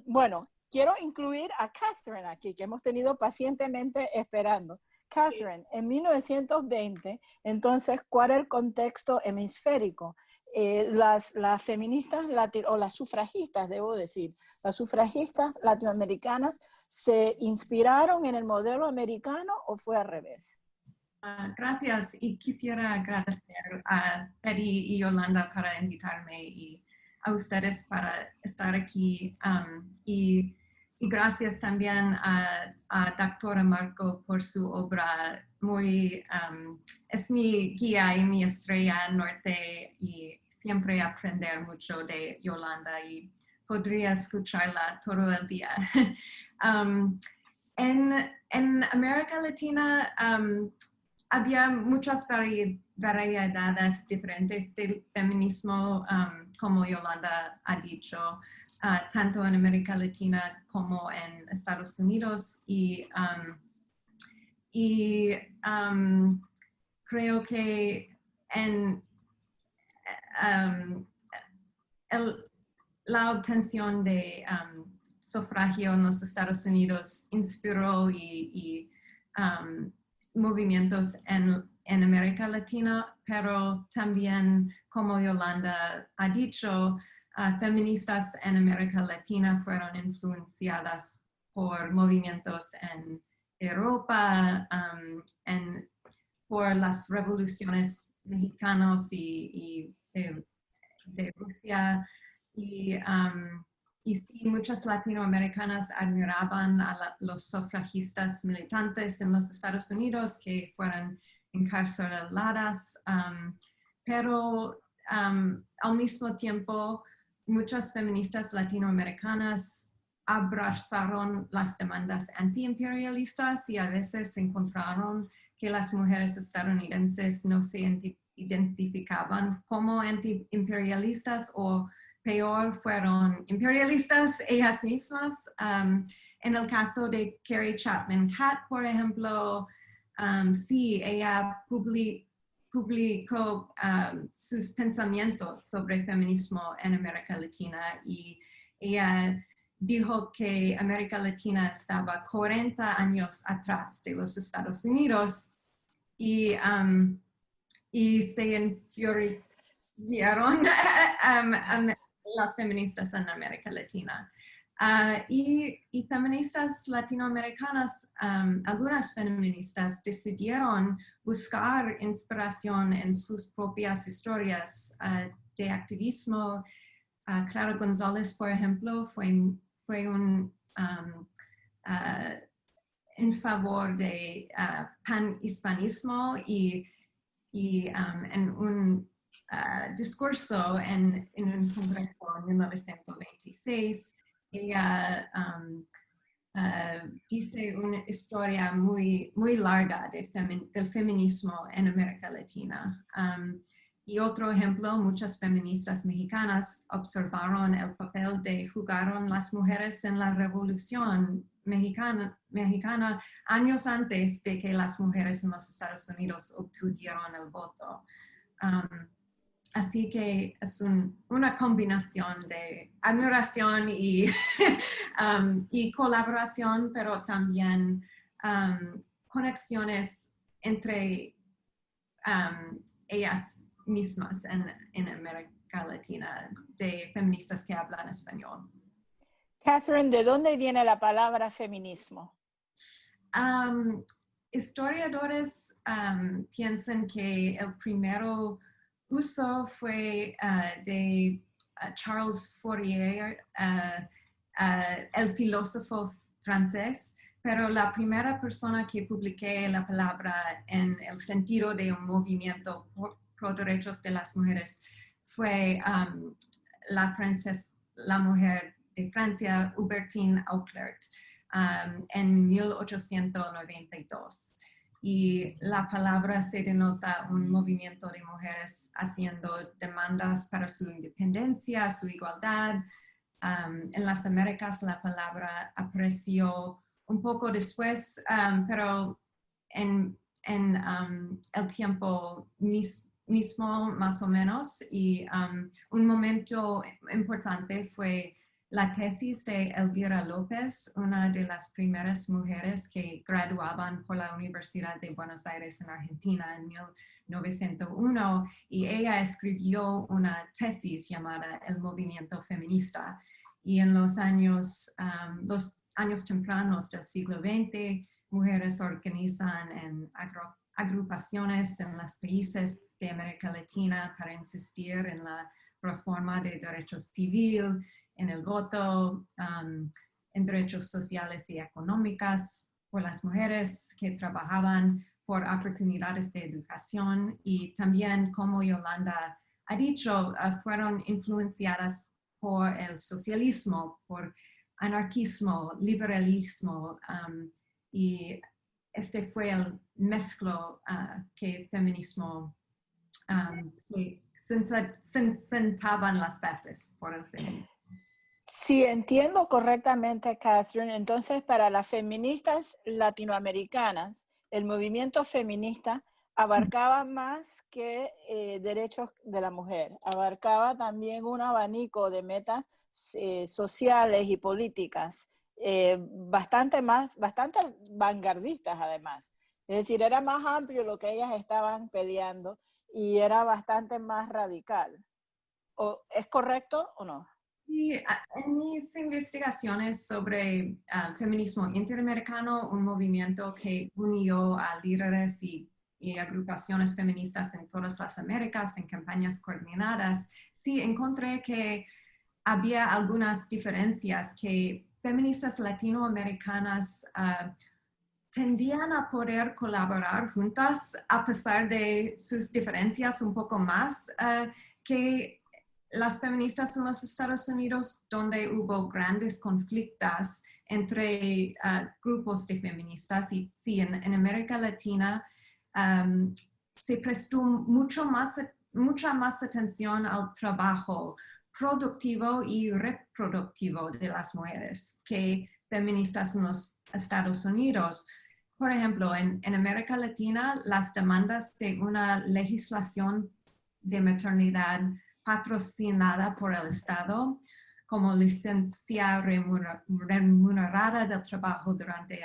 bueno, quiero incluir a Catherine aquí, que hemos tenido pacientemente esperando. Catherine, en 1920, entonces, ¿cuál era el contexto hemisférico? Las feministas, o las sufragistas, debo decir, las sufragistas latinoamericanas, ¿se inspiraron en el modelo americano o fue al revés? Gracias, y quisiera agradecer a Betty y Yolanda para invitarme y a ustedes para estar aquí, y gracias también a doctora Marco por su obra es mi guía y mi estrella norte, y siempre aprender mucho de Yolanda y podría escucharla todo el día. En América Latina había muchas variedades diferentes del feminismo, como Yolanda ha dicho, tanto en América Latina como en Estados Unidos, y creo que la obtención de sufragio en los Estados Unidos inspiró y movimientos en América Latina, pero también, como Yolanda ha dicho, feministas en América Latina fueron influenciadas por movimientos en Europa, por las revoluciones mexicanas y de Rusia, y sí, muchas latinoamericanas admiraban a los sufragistas militantes en los Estados Unidos que fueron encarceladas, pero al mismo tiempo muchas feministas latinoamericanas abrazaron las demandas antiimperialistas, y a veces encontraron que las mujeres estadounidenses no se identificaban como antiimperialistas, o peor, fueron imperialistas ellas mismas. En el caso de Carrie Chapman Catt, por ejemplo, sí, ella publicó sus pensamientos sobre feminismo en América Latina, y ella dijo que América Latina estaba 40 años atrás de los Estados Unidos, y se influenciaron las feministas en América Latina. Y feministas latinoamericanas, algunas feministas decidieron buscar inspiración en sus propias historias de activismo. Clara González, por ejemplo, fue en favor de panhispanismo, y en un discurso en un congreso en 1926, ella dice una historia muy larga del feminismo en América Latina. Y otro ejemplo, muchas feministas mexicanas observaron el papel que jugaron las mujeres en la revolución mexicana años antes de que las mujeres en los Estados Unidos obtuvieron el voto. Así que es una combinación de admiración y, y colaboración, pero también conexiones entre ellas mismas en América Latina, de feministas que hablan español. Catherine, ¿de dónde viene la palabra feminismo? Historiadores piensan que el primero uso fue de Charles Fourier, el filósofo francés, pero la primera persona que publiqué la palabra en el sentido de un movimiento por derechos de las mujeres fue la mujer de Francia, Hubertine Auclert, en 1892. Y la palabra se denota un movimiento de mujeres haciendo demandas para su independencia, su igualdad. En las Américas la palabra apareció un poco después, pero en el tiempo mismo más o menos. Y un momento importante fue la tesis de Elvira López, una de las primeras mujeres que graduaban por la Universidad de Buenos Aires en Argentina en 1901, y ella escribió una tesis llamada El Movimiento Feminista. Y en los años tempranos del siglo XX, mujeres organizan en agrupaciones en los países de América Latina para insistir en la reforma de derechos civiles, en el voto, en derechos sociales y económicos por las mujeres que trabajaban por oportunidades de educación, y también, como Yolanda ha dicho, fueron influenciadas por el socialismo, por anarquismo, liberalismo, y este fue el mezclo que feminismo, que sentaban las bases por el feminismo. Si entiendo correctamente, Catherine, entonces para las feministas latinoamericanas, el movimiento feminista abarcaba más que derechos de la mujer, abarcaba también un abanico de metas sociales y políticas, bastante vanguardistas además. Es decir, era más amplio lo que ellas estaban peleando y era bastante más radical. ¿Es correcto o no? Y en mis investigaciones sobre feminismo interamericano, un movimiento que unió a líderes y agrupaciones feministas en todas las Américas en campañas coordinadas, sí encontré que había algunas diferencias, que feministas latinoamericanas tendían a poder colaborar juntas a pesar de sus diferencias un poco más que las feministas en los Estados Unidos, donde hubo grandes conflictos entre grupos de feministas. Y sí, en América Latina se prestó mucha más atención al trabajo productivo y reproductivo de las mujeres que feministas en los Estados Unidos. Por ejemplo, en América Latina, las demandas de una legislación de maternidad patrocinada por el Estado, como licencia remunerada del trabajo durante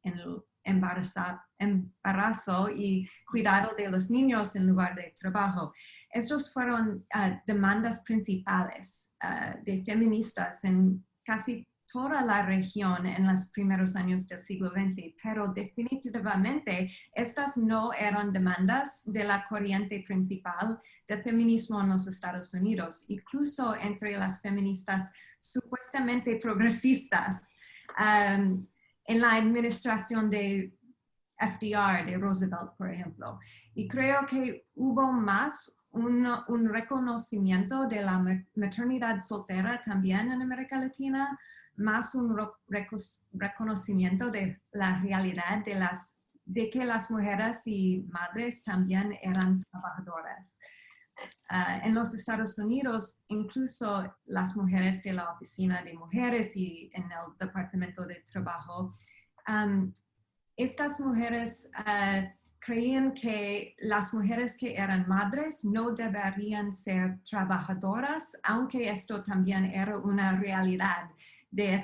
el embarazo y cuidado de los niños en lugar de trabajo. Estos fueron demandas principales de feministas en casi toda la región en los primeros años del siglo XX, pero definitivamente estas no eran demandas de la corriente principal del feminismo en los Estados Unidos, incluso entre las feministas supuestamente progresistas en la administración de FDR, de Roosevelt, por ejemplo. Y creo que hubo más un reconocimiento de la maternidad soltera también en América Latina, más un reconocimiento de la realidad de que las mujeres y madres también eran trabajadoras. en los Estados Unidos, incluso las mujeres de la Oficina de Mujeres y en el Departamento de Trabajo, estas mujeres creían que las mujeres que eran madres no deberían ser trabajadoras, aunque esto también era una realidad de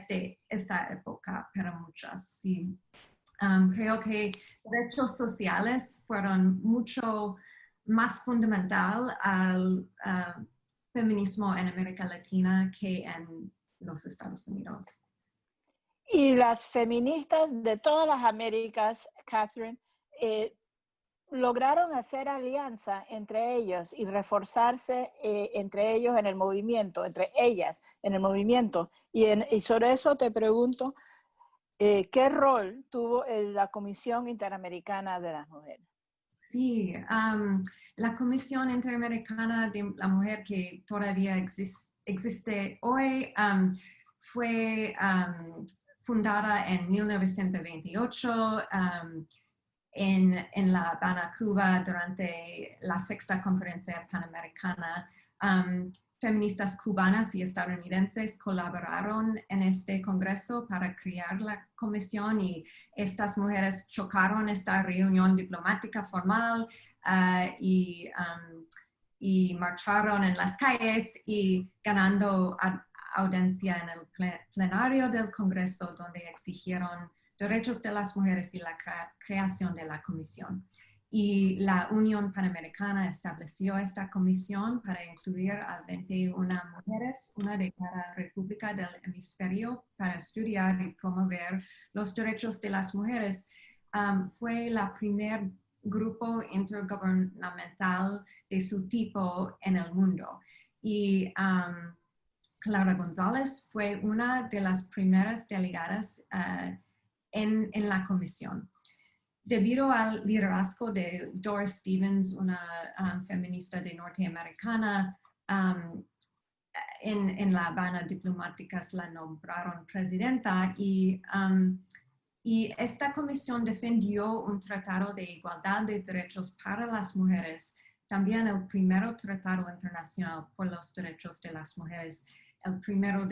esta época para muchas. Sí. Creo que derechos sociales fueron mucho más fundamental al feminismo en América Latina que en los Estados Unidos. Y las feministas de todas las Américas, Catherine, lograron hacer alianza entre ellos y reforzarse entre ellos en el movimiento, entre ellas en el movimiento. Y sobre eso te pregunto, ¿qué rol tuvo la Comisión Interamericana de las Mujeres? Sí, la Comisión Interamericana de la Mujer, que todavía existe hoy, fue fundada en 1928 en La Habana, Cuba, durante la Sexta Conferencia Panamericana. Feministas cubanas y estadounidenses colaboraron en este congreso para crear la comisión y estas mujeres chocaron esta reunión diplomática formal y marcharon en las calles y ganando audiencia en el plenario del Congreso, donde exigieron derechos de las mujeres y la creación de la comisión. Y la Unión Panamericana estableció esta comisión para incluir a 21 mujeres, una de cada república del hemisferio, para estudiar y promover los derechos de las mujeres. Fue la primer grupo intergubernamental de su tipo en el mundo. Y Clara González fue una de las primeras delegadas en la comisión. Debido al liderazgo de Doris Stevens, una feminista de norteamericana, en La Habana diplomáticas la nombraron presidenta y esta comisión defendió un tratado de igualdad de derechos para las mujeres, también el primero tratado internacional por los derechos de las mujeres, el primero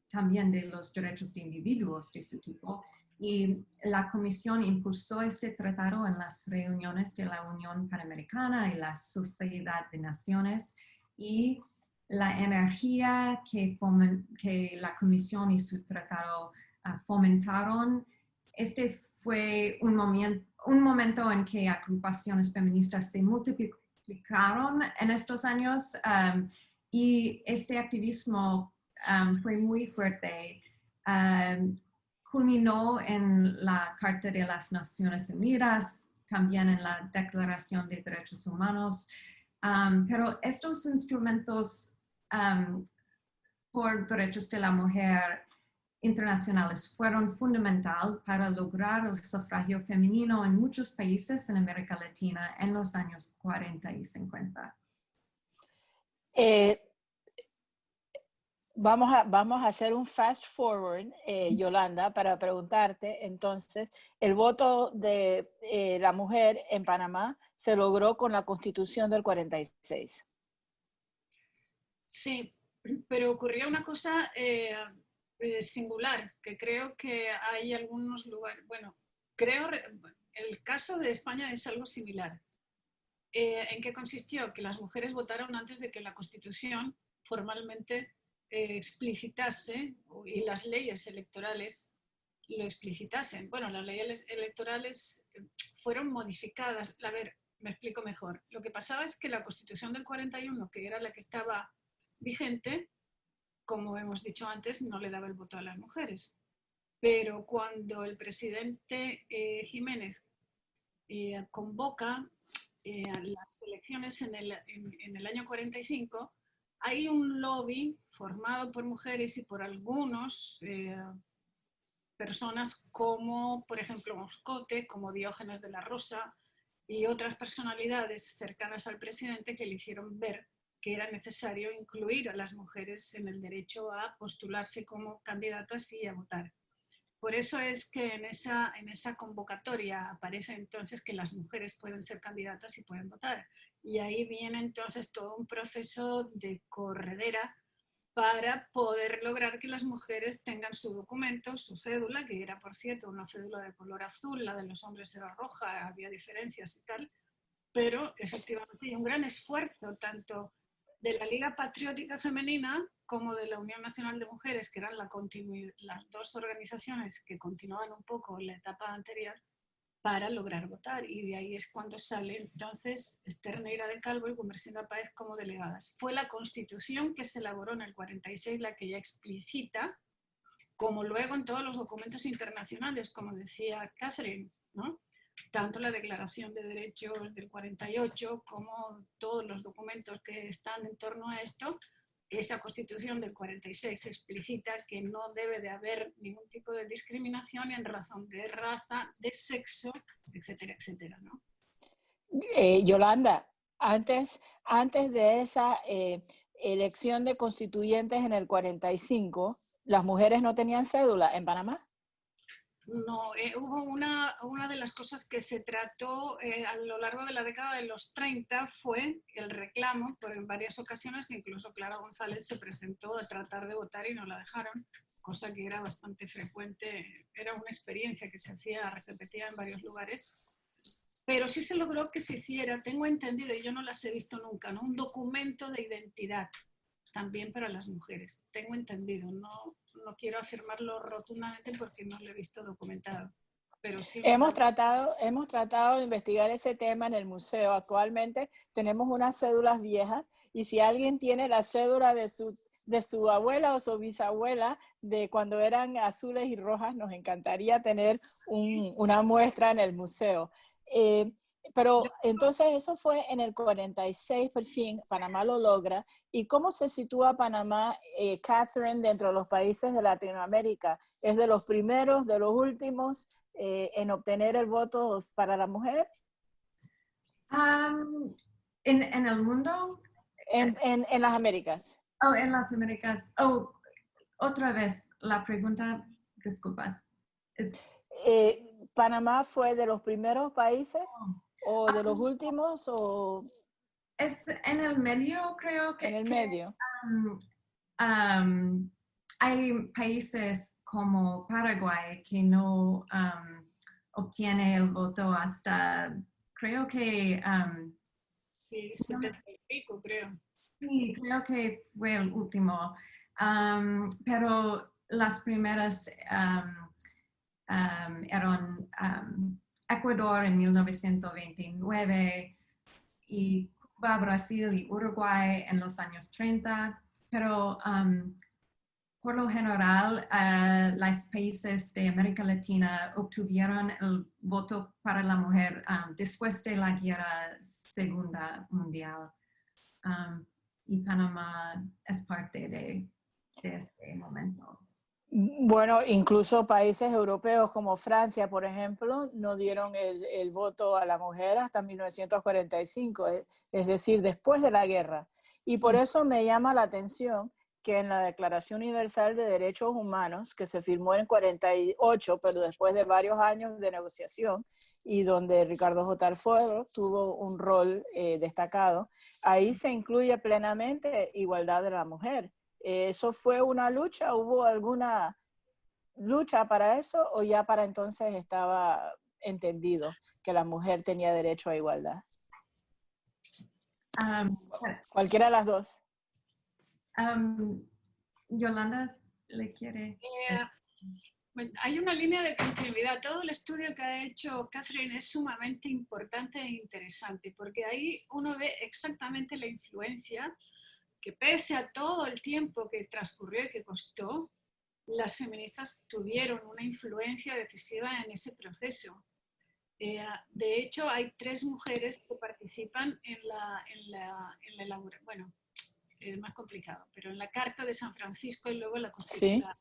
también de los derechos de individuos de su tipo. Y la Comisión impulsó este tratado en las reuniones de la Unión Panamericana y la Sociedad de Naciones, y la energía que la Comisión y su tratado fomentaron. Este fue un momento en que agrupaciones feministas se multiplicaron en estos años y este activismo fue muy fuerte. Culminó en la Carta de las Naciones Unidas, también en la Declaración de Derechos Humanos, pero estos instrumentos por derechos de la mujer internacionales fueron fundamental para lograr el sufragio femenino en muchos países en América Latina en los años 40 y 50. Vamos a hacer un fast forward, Yolanda, para preguntarte, entonces, el voto de la mujer en Panamá se logró con la Constitución del 46. Sí, pero ocurrió una cosa singular, que creo que hay algunos lugares, bueno, el caso de España es algo similar. ¿En qué consistió? Que las mujeres votaron antes de que la Constitución formalmente explicitase y las leyes electorales lo explicitasen. Bueno, las leyes electorales fueron modificadas. A ver, me explico mejor. Lo que pasaba es que la Constitución del 41, que era la que estaba vigente, como hemos dicho antes, no le daba el voto a las mujeres. Pero cuando el presidente Jiménez convoca a las elecciones en el año 45, hay un lobby formado por mujeres y por algunos personas como, por ejemplo, Moscote, como Diógenes de la Rosa y otras personalidades cercanas al presidente que le hicieron ver que era necesario incluir a las mujeres en el derecho a postularse como candidatas y a votar. Por eso es que en esa convocatoria aparece entonces que las mujeres pueden ser candidatas y pueden votar. Y ahí viene entonces todo un proceso de corredera para poder lograr que las mujeres tengan su documento, su cédula, que era, por cierto, una cédula de color azul, la de los hombres era roja, había diferencias y tal, pero efectivamente hay un gran esfuerzo tanto de la Liga Patriótica Femenina como de la Unión Nacional de Mujeres, que eran las dos organizaciones que continuaban un poco en la etapa anterior, para lograr votar. Y de ahí es cuando sale entonces Esther Neira de Calvo y Gumersinda Páez como delegadas. Fue la Constitución que se elaboró en el 46 la que ya explicita, como luego en todos los documentos internacionales, como decía Catherine, ¿no? Tanto la Declaración de Derechos del 48 como todos los documentos que están en torno a esto, esa Constitución del 46 explicita que no debe de haber ningún tipo de discriminación en razón de raza, de sexo, etcétera, etcétera, ¿no? Yolanda, antes de esa elección de constituyentes en el 45, ¿las mujeres no tenían cédula en Panamá? No, hubo una de las cosas que se trató a lo largo de la década de los 30 fue el reclamo, por en varias ocasiones incluso Clara González se presentó a tratar de votar y no la dejaron, cosa que era bastante frecuente, era una experiencia que se hacía, repetida en varios lugares, pero sí se logró que se hiciera, tengo entendido, y yo no las he visto nunca, ¿no? Un documento de identidad también para las mujeres, tengo entendido, no quiero afirmarlo rotundamente porque no lo he visto documentado. Pero sí hemos tratado de investigar ese tema en el museo. Actualmente tenemos unas cédulas viejas y si alguien tiene la cédula de su abuela o su bisabuela de cuando eran azules y rojas, nos encantaría tener una muestra en el museo. Pero entonces eso fue en el 46, por fin, Panamá lo logra. ¿Y cómo se sitúa Panamá, Catherine, dentro de los países de Latinoamérica? ¿Es de los primeros, de los últimos en obtener el voto para la mujer? En el mundo. En las Américas. Oh, en las Américas. Oh, otra vez, la pregunta, disculpas. ¿Panamá fue de los primeros países o de los últimos? O es en el medio, creo que. En el medio. Hay países como Paraguay que no obtiene el voto hasta, creo que... sí, 75, creo. Sí, creo que fue el último. Pero las primeras eran Ecuador en 1929 y Cuba, Brasil y Uruguay en los años 30. Pero por lo general, los países de América Latina obtuvieron el voto para la mujer después de la Segunda Guerra Mundial. Y Panamá es parte de este momento. Bueno, incluso países europeos como Francia, por ejemplo, no dieron el voto a la mujer hasta 1945, es decir, después de la guerra. Y por eso me llama la atención que en la Declaración Universal de Derechos Humanos, que se firmó en 48, pero después de varios años de negociación, y donde Ricardo J. Alfaro tuvo un rol destacado, ahí se incluye plenamente igualdad de la mujer. ¿Eso fue una lucha? ¿Hubo alguna lucha para eso o ya para entonces estaba entendido que la mujer tenía derecho a igualdad? Cualquiera de las dos. Yolanda le quiere. Bueno, hay una línea de continuidad. Todo el estudio que ha hecho Catherine es sumamente importante e interesante porque ahí uno ve exactamente la influencia que pese a todo el tiempo que transcurrió y que costó, las feministas tuvieron una influencia decisiva en ese proceso. De hecho, hay 3 mujeres que participan en la elaboración, bueno, es más complicado, pero en la Carta de San Francisco y luego en la Constitución,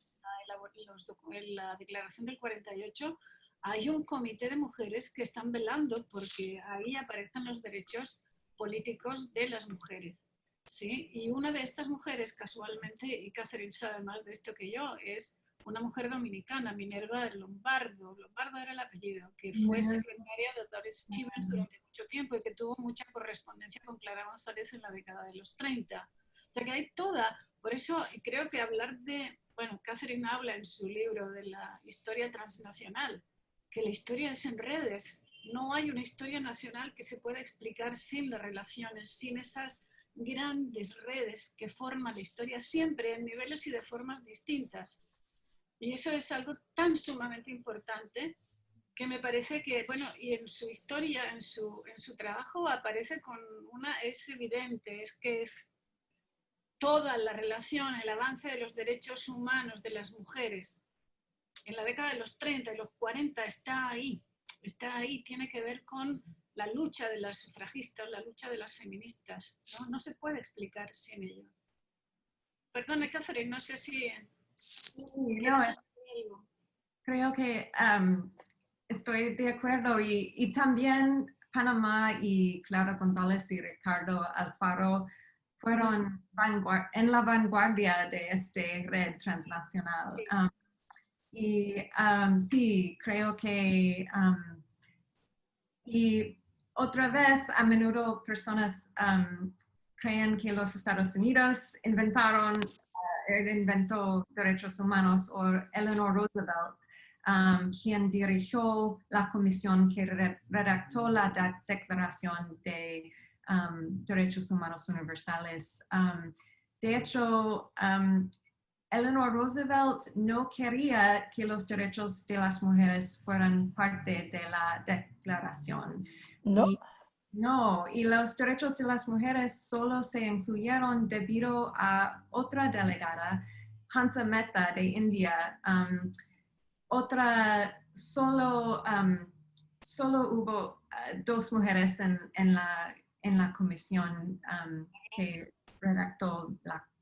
en la Declaración del 48, hay un comité de mujeres que están velando porque ahí aparecen los derechos políticos de las mujeres. ¿Sí? Y una de estas mujeres, casualmente, y Catherine sabe más de esto que yo, es una mujer dominicana, Minerva Lombardo. Lombardo era el apellido, que fue secretaria de Doris Stevens durante mucho tiempo y que tuvo mucha correspondencia con Clara González en la década de los 30. O sea que hay toda, por eso creo que hablar de, bueno, Catherine habla en su libro de la historia transnacional, que la historia es en redes. No hay una historia nacional que se pueda explicar sin las relaciones, sin esas grandes redes que forman la historia siempre en niveles y de formas distintas. Y eso es algo tan sumamente importante que me parece que, bueno, y en su historia, en su trabajo aparece con una, es evidente, es que es toda la relación, el avance de los derechos humanos de las mujeres en la década de los 30 y los 40 está ahí, tiene que ver con la lucha de las sufragistas, la lucha de las feministas, ¿no? No se puede explicar sin ello. Perdone, Catherine, no sé si... No, creo que estoy de acuerdo y también Panamá y Clara González y Ricardo Alfaro fueron en la vanguardia de esta red transnacional. Sí, creo que y otra vez a menudo personas creen que los Estados Unidos inventó derechos humanos o Eleanor Roosevelt, quien dirigió la comisión que redactó la Declaración de Derechos Humanos Universales. De hecho, Eleanor Roosevelt no quería que los derechos de las mujeres fueran parte de la declaración. ¿No? Y los derechos de las mujeres solo se incluyeron debido a otra delegada, Hansa Mehta de India. Solo hubo dos mujeres en la comisión que redactó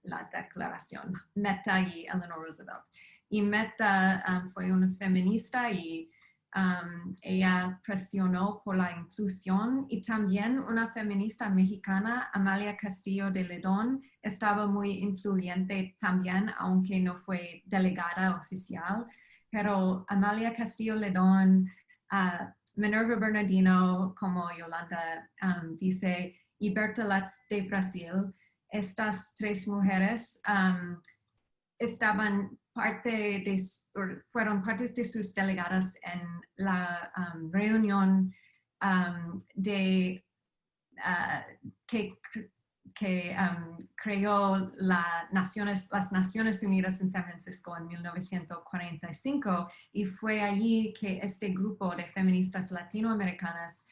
la declaración, Mehta y Eleanor Roosevelt. Y Mehta fue una feminista y ella presionó por la inclusión, y también una feminista mexicana, Amalia Castillo de Ledón, estaba muy influyente también, aunque no fue delegada oficial. Pero Amalia Castillo Ledón, Minerva Bernardino, como Yolanda dice, y Berta Lutz de Brasil, estas tres mujeres fueron partes de sus delegadas en la reunión que creó las Naciones Unidas en San Francisco en 1945, y fue allí que este grupo de feministas latinoamericanas,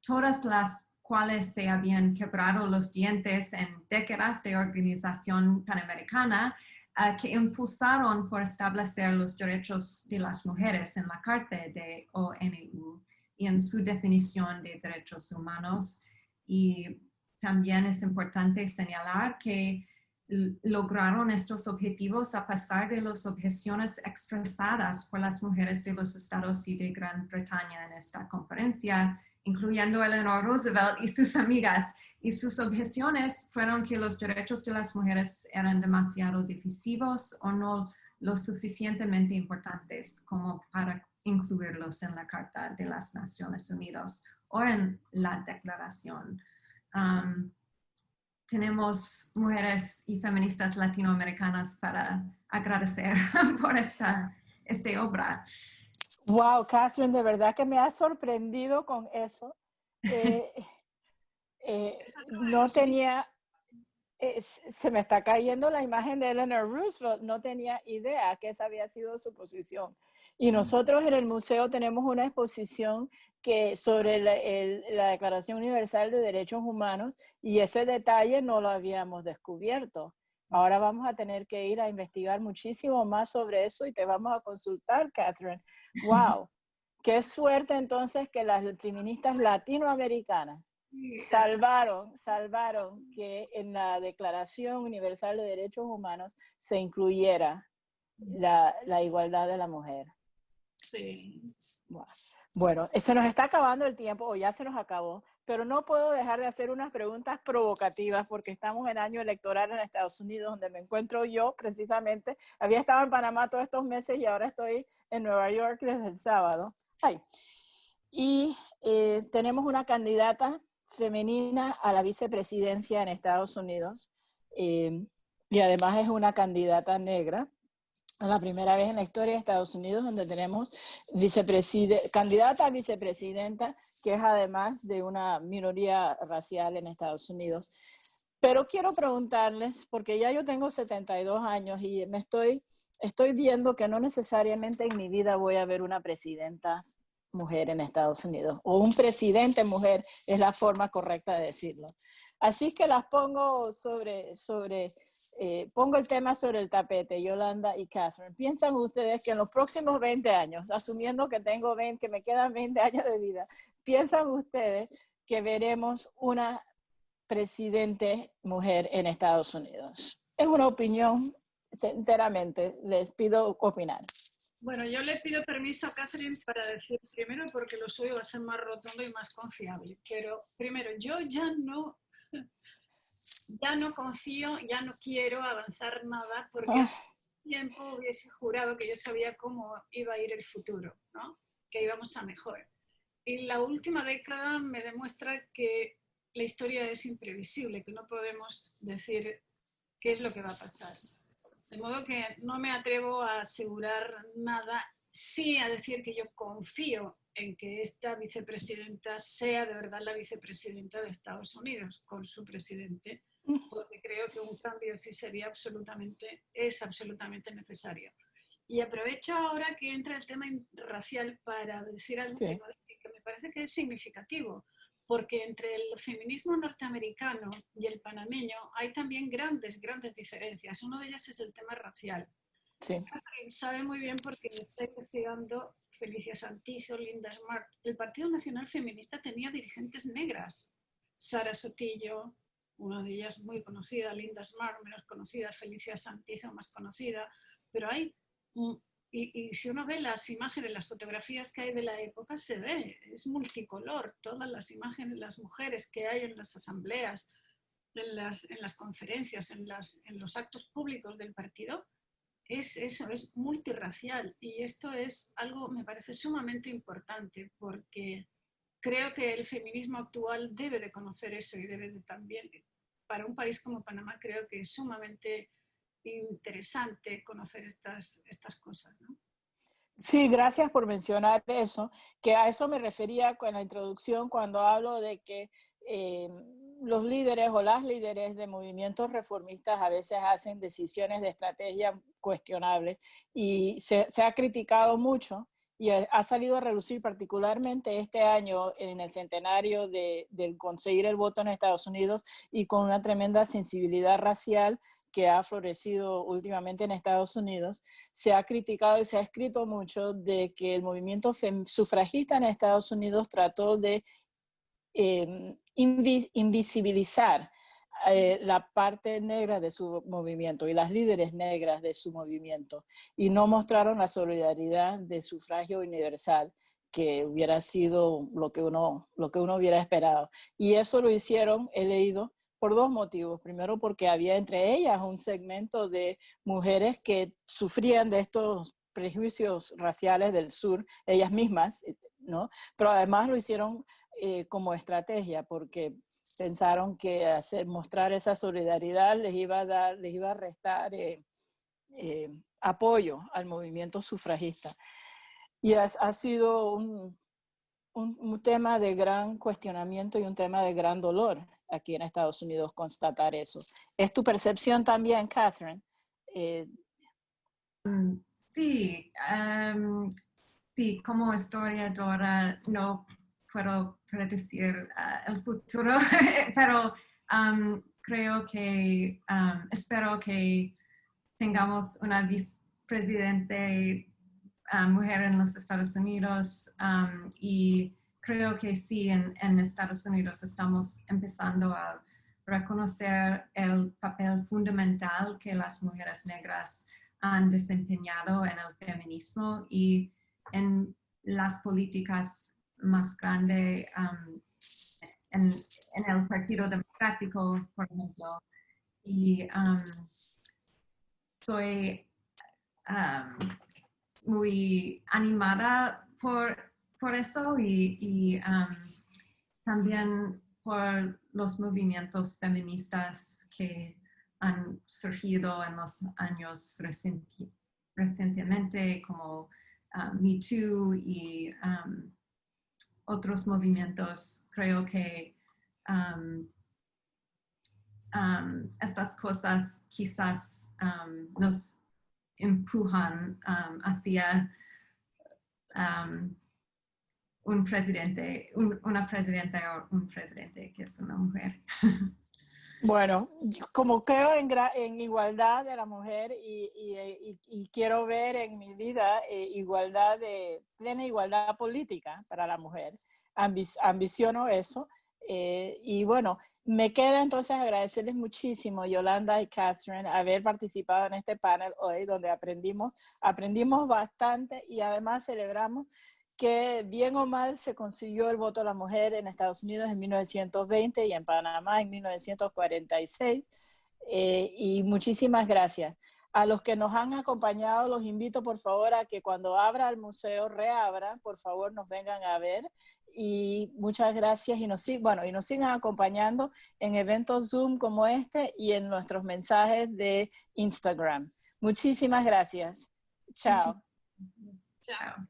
todas las cuales se habían quebrado los dientes en décadas de organización panamericana, que impulsaron por establecer los derechos de las mujeres en la Carta de ONU y en su definición de derechos humanos. Y también es importante señalar que lograron estos objetivos a pesar de las objeciones expresadas por las mujeres de los estados y de Gran Bretaña en esta conferencia, incluyendo Eleanor Roosevelt y sus amigas. Y sus objeciones fueron que los derechos de las mujeres eran demasiado divisivos o no lo suficientemente importantes como para incluirlos en la Carta de las Naciones Unidas o en la Declaración. Tenemos mujeres y feministas latinoamericanas para agradecer por esta obra. Wow, Catherine, de verdad que me has sorprendido con eso. No tenía, se me está cayendo la imagen de Eleanor Roosevelt, no tenía idea que esa había sido su posición. Y nosotros en el museo tenemos una exposición sobre la Declaración Universal de Derechos Humanos, y ese detalle no lo habíamos descubierto. Ahora vamos a tener que ir a investigar muchísimo más sobre eso y te vamos a consultar, Catherine. ¡Wow! Qué suerte entonces que las feministas latinoamericanas salvaron que en la Declaración Universal de Derechos Humanos se incluyera la igualdad de la mujer. Sí. Bueno, se nos está acabando el tiempo, o ya se nos acabó, pero no puedo dejar de hacer unas preguntas provocativas porque estamos en año electoral en Estados Unidos, donde me encuentro yo precisamente. Había estado en Panamá todos estos meses y ahora estoy en Nueva York desde el sábado. Y tenemos una candidata femenina a la vicepresidencia en Estados Unidos y además es una candidata negra. Es la primera vez en la historia de Estados Unidos donde tenemos candidata a vicepresidenta que es además de una minoría racial en Estados Unidos. Pero quiero preguntarles, porque ya yo tengo 72 años y estoy viendo que no necesariamente en mi vida voy a ver una presidenta mujer en Estados Unidos, o un presidente mujer es la forma correcta de decirlo. Así que las pongo pongo el tema sobre el tapete, Yolanda y Catherine. ¿Piensan ustedes que en los próximos 20 años, asumiendo que que me quedan 20 años de vida, piensan ustedes que veremos una presidente mujer en Estados Unidos? Es una opinión enteramente, les pido opinar. Bueno, yo le pido permiso a Catherine para decir primero, porque lo suyo va a ser más rotundo y más confiable. Pero primero, yo ya no confío, ya no quiero avanzar nada, porque hace tiempo hubiese jurado que yo sabía cómo iba a ir el futuro, ¿no? Que íbamos a mejor. Y la última década me demuestra que la historia es imprevisible, que no podemos decir qué es lo que va a pasar. De modo que no me atrevo a asegurar nada, sí a decir que yo confío en que esta vicepresidenta sea de verdad la vicepresidenta de Estados Unidos con su presidente, porque creo que un cambio sí es absolutamente necesario. Y aprovecho ahora que entra el tema racial para decir algo que me parece que es significativo, porque entre el feminismo norteamericano y el panameño hay también grandes diferencias. Una de ellas es el tema racial. Sí. Sabe muy bien porque está investigando Felicia Santiso, Linda Smart. El Partido Nacional Feminista tenía dirigentes negras. Sara Sotillo, una de ellas muy conocida, Linda Smart menos conocida, Felicia Santiso más conocida, pero hay... Y si uno ve las imágenes, las fotografías que hay de la época, se ve, es multicolor, todas las imágenes, las mujeres que hay en las asambleas, en las conferencias, en los actos públicos del partido, es multirracial. Y esto es algo, me parece sumamente importante, porque creo que el feminismo actual debe de conocer eso y debe de también, para un país como Panamá, creo que es sumamente interesante conocer estas cosas, ¿no? Sí, gracias por mencionar eso, que a eso me refería con la introducción cuando hablo de que los líderes o las líderes de movimientos reformistas a veces hacen decisiones de estrategia cuestionables y se ha criticado mucho y ha salido a relucir particularmente este año en el centenario del conseguir el voto en Estados Unidos y con una tremenda sensibilidad racial que ha florecido últimamente en Estados Unidos. Se ha criticado y se ha escrito mucho de que el movimiento sufragista en Estados Unidos trató de invisibilizar la parte negra de su movimiento y las líderes negras de su movimiento y no mostraron la solidaridad de sufragio universal que hubiera sido lo que uno hubiera esperado. Y eso lo hicieron, he leído, por dos motivos. Primero, porque había entre ellas un segmento de mujeres que sufrían de estos prejuicios raciales del sur, ellas mismas, ¿no? Pero además lo hicieron como estrategia, porque pensaron que mostrar esa solidaridad les iba a restar apoyo al movimiento sufragista. Y ha sido un tema de gran cuestionamiento y un tema de gran dolor aquí en Estados Unidos constatar eso. ¿Es tu percepción también, Catherine? Sí, sí, como historiadora no puedo predecir el futuro, pero creo que espero que tengamos una vicepresidente mujer en los Estados Unidos y creo que sí, en Estados Unidos estamos empezando a reconocer el papel fundamental que las mujeres negras han desempeñado en el feminismo y en las políticas más grandes en el Partido Democrático, por ejemplo. Y soy muy animada por eso y también por los movimientos feministas que han surgido en los años recientemente, como Me Too y otros movimientos. Creo que estas cosas quizás nos empujan hacia una presidenta o un presidente que es una mujer. Bueno, como creo en igualdad de la mujer y quiero ver en mi vida plena igualdad política para la mujer, ambiciono eso. Y bueno, me queda entonces agradecerles muchísimo, Yolanda y Catherine, haber participado en este panel hoy, donde aprendimos bastante y además celebramos que bien o mal se consiguió el voto de la mujer en Estados Unidos en 1920 y en Panamá en 1946. Y muchísimas gracias. A los que nos han acompañado, los invito por favor a que cuando abra el museo, reabra, por favor nos vengan a ver. Y muchas gracias y nos sigan acompañando en eventos Zoom como este y en nuestros mensajes de Instagram. Muchísimas gracias. Chao. Chao.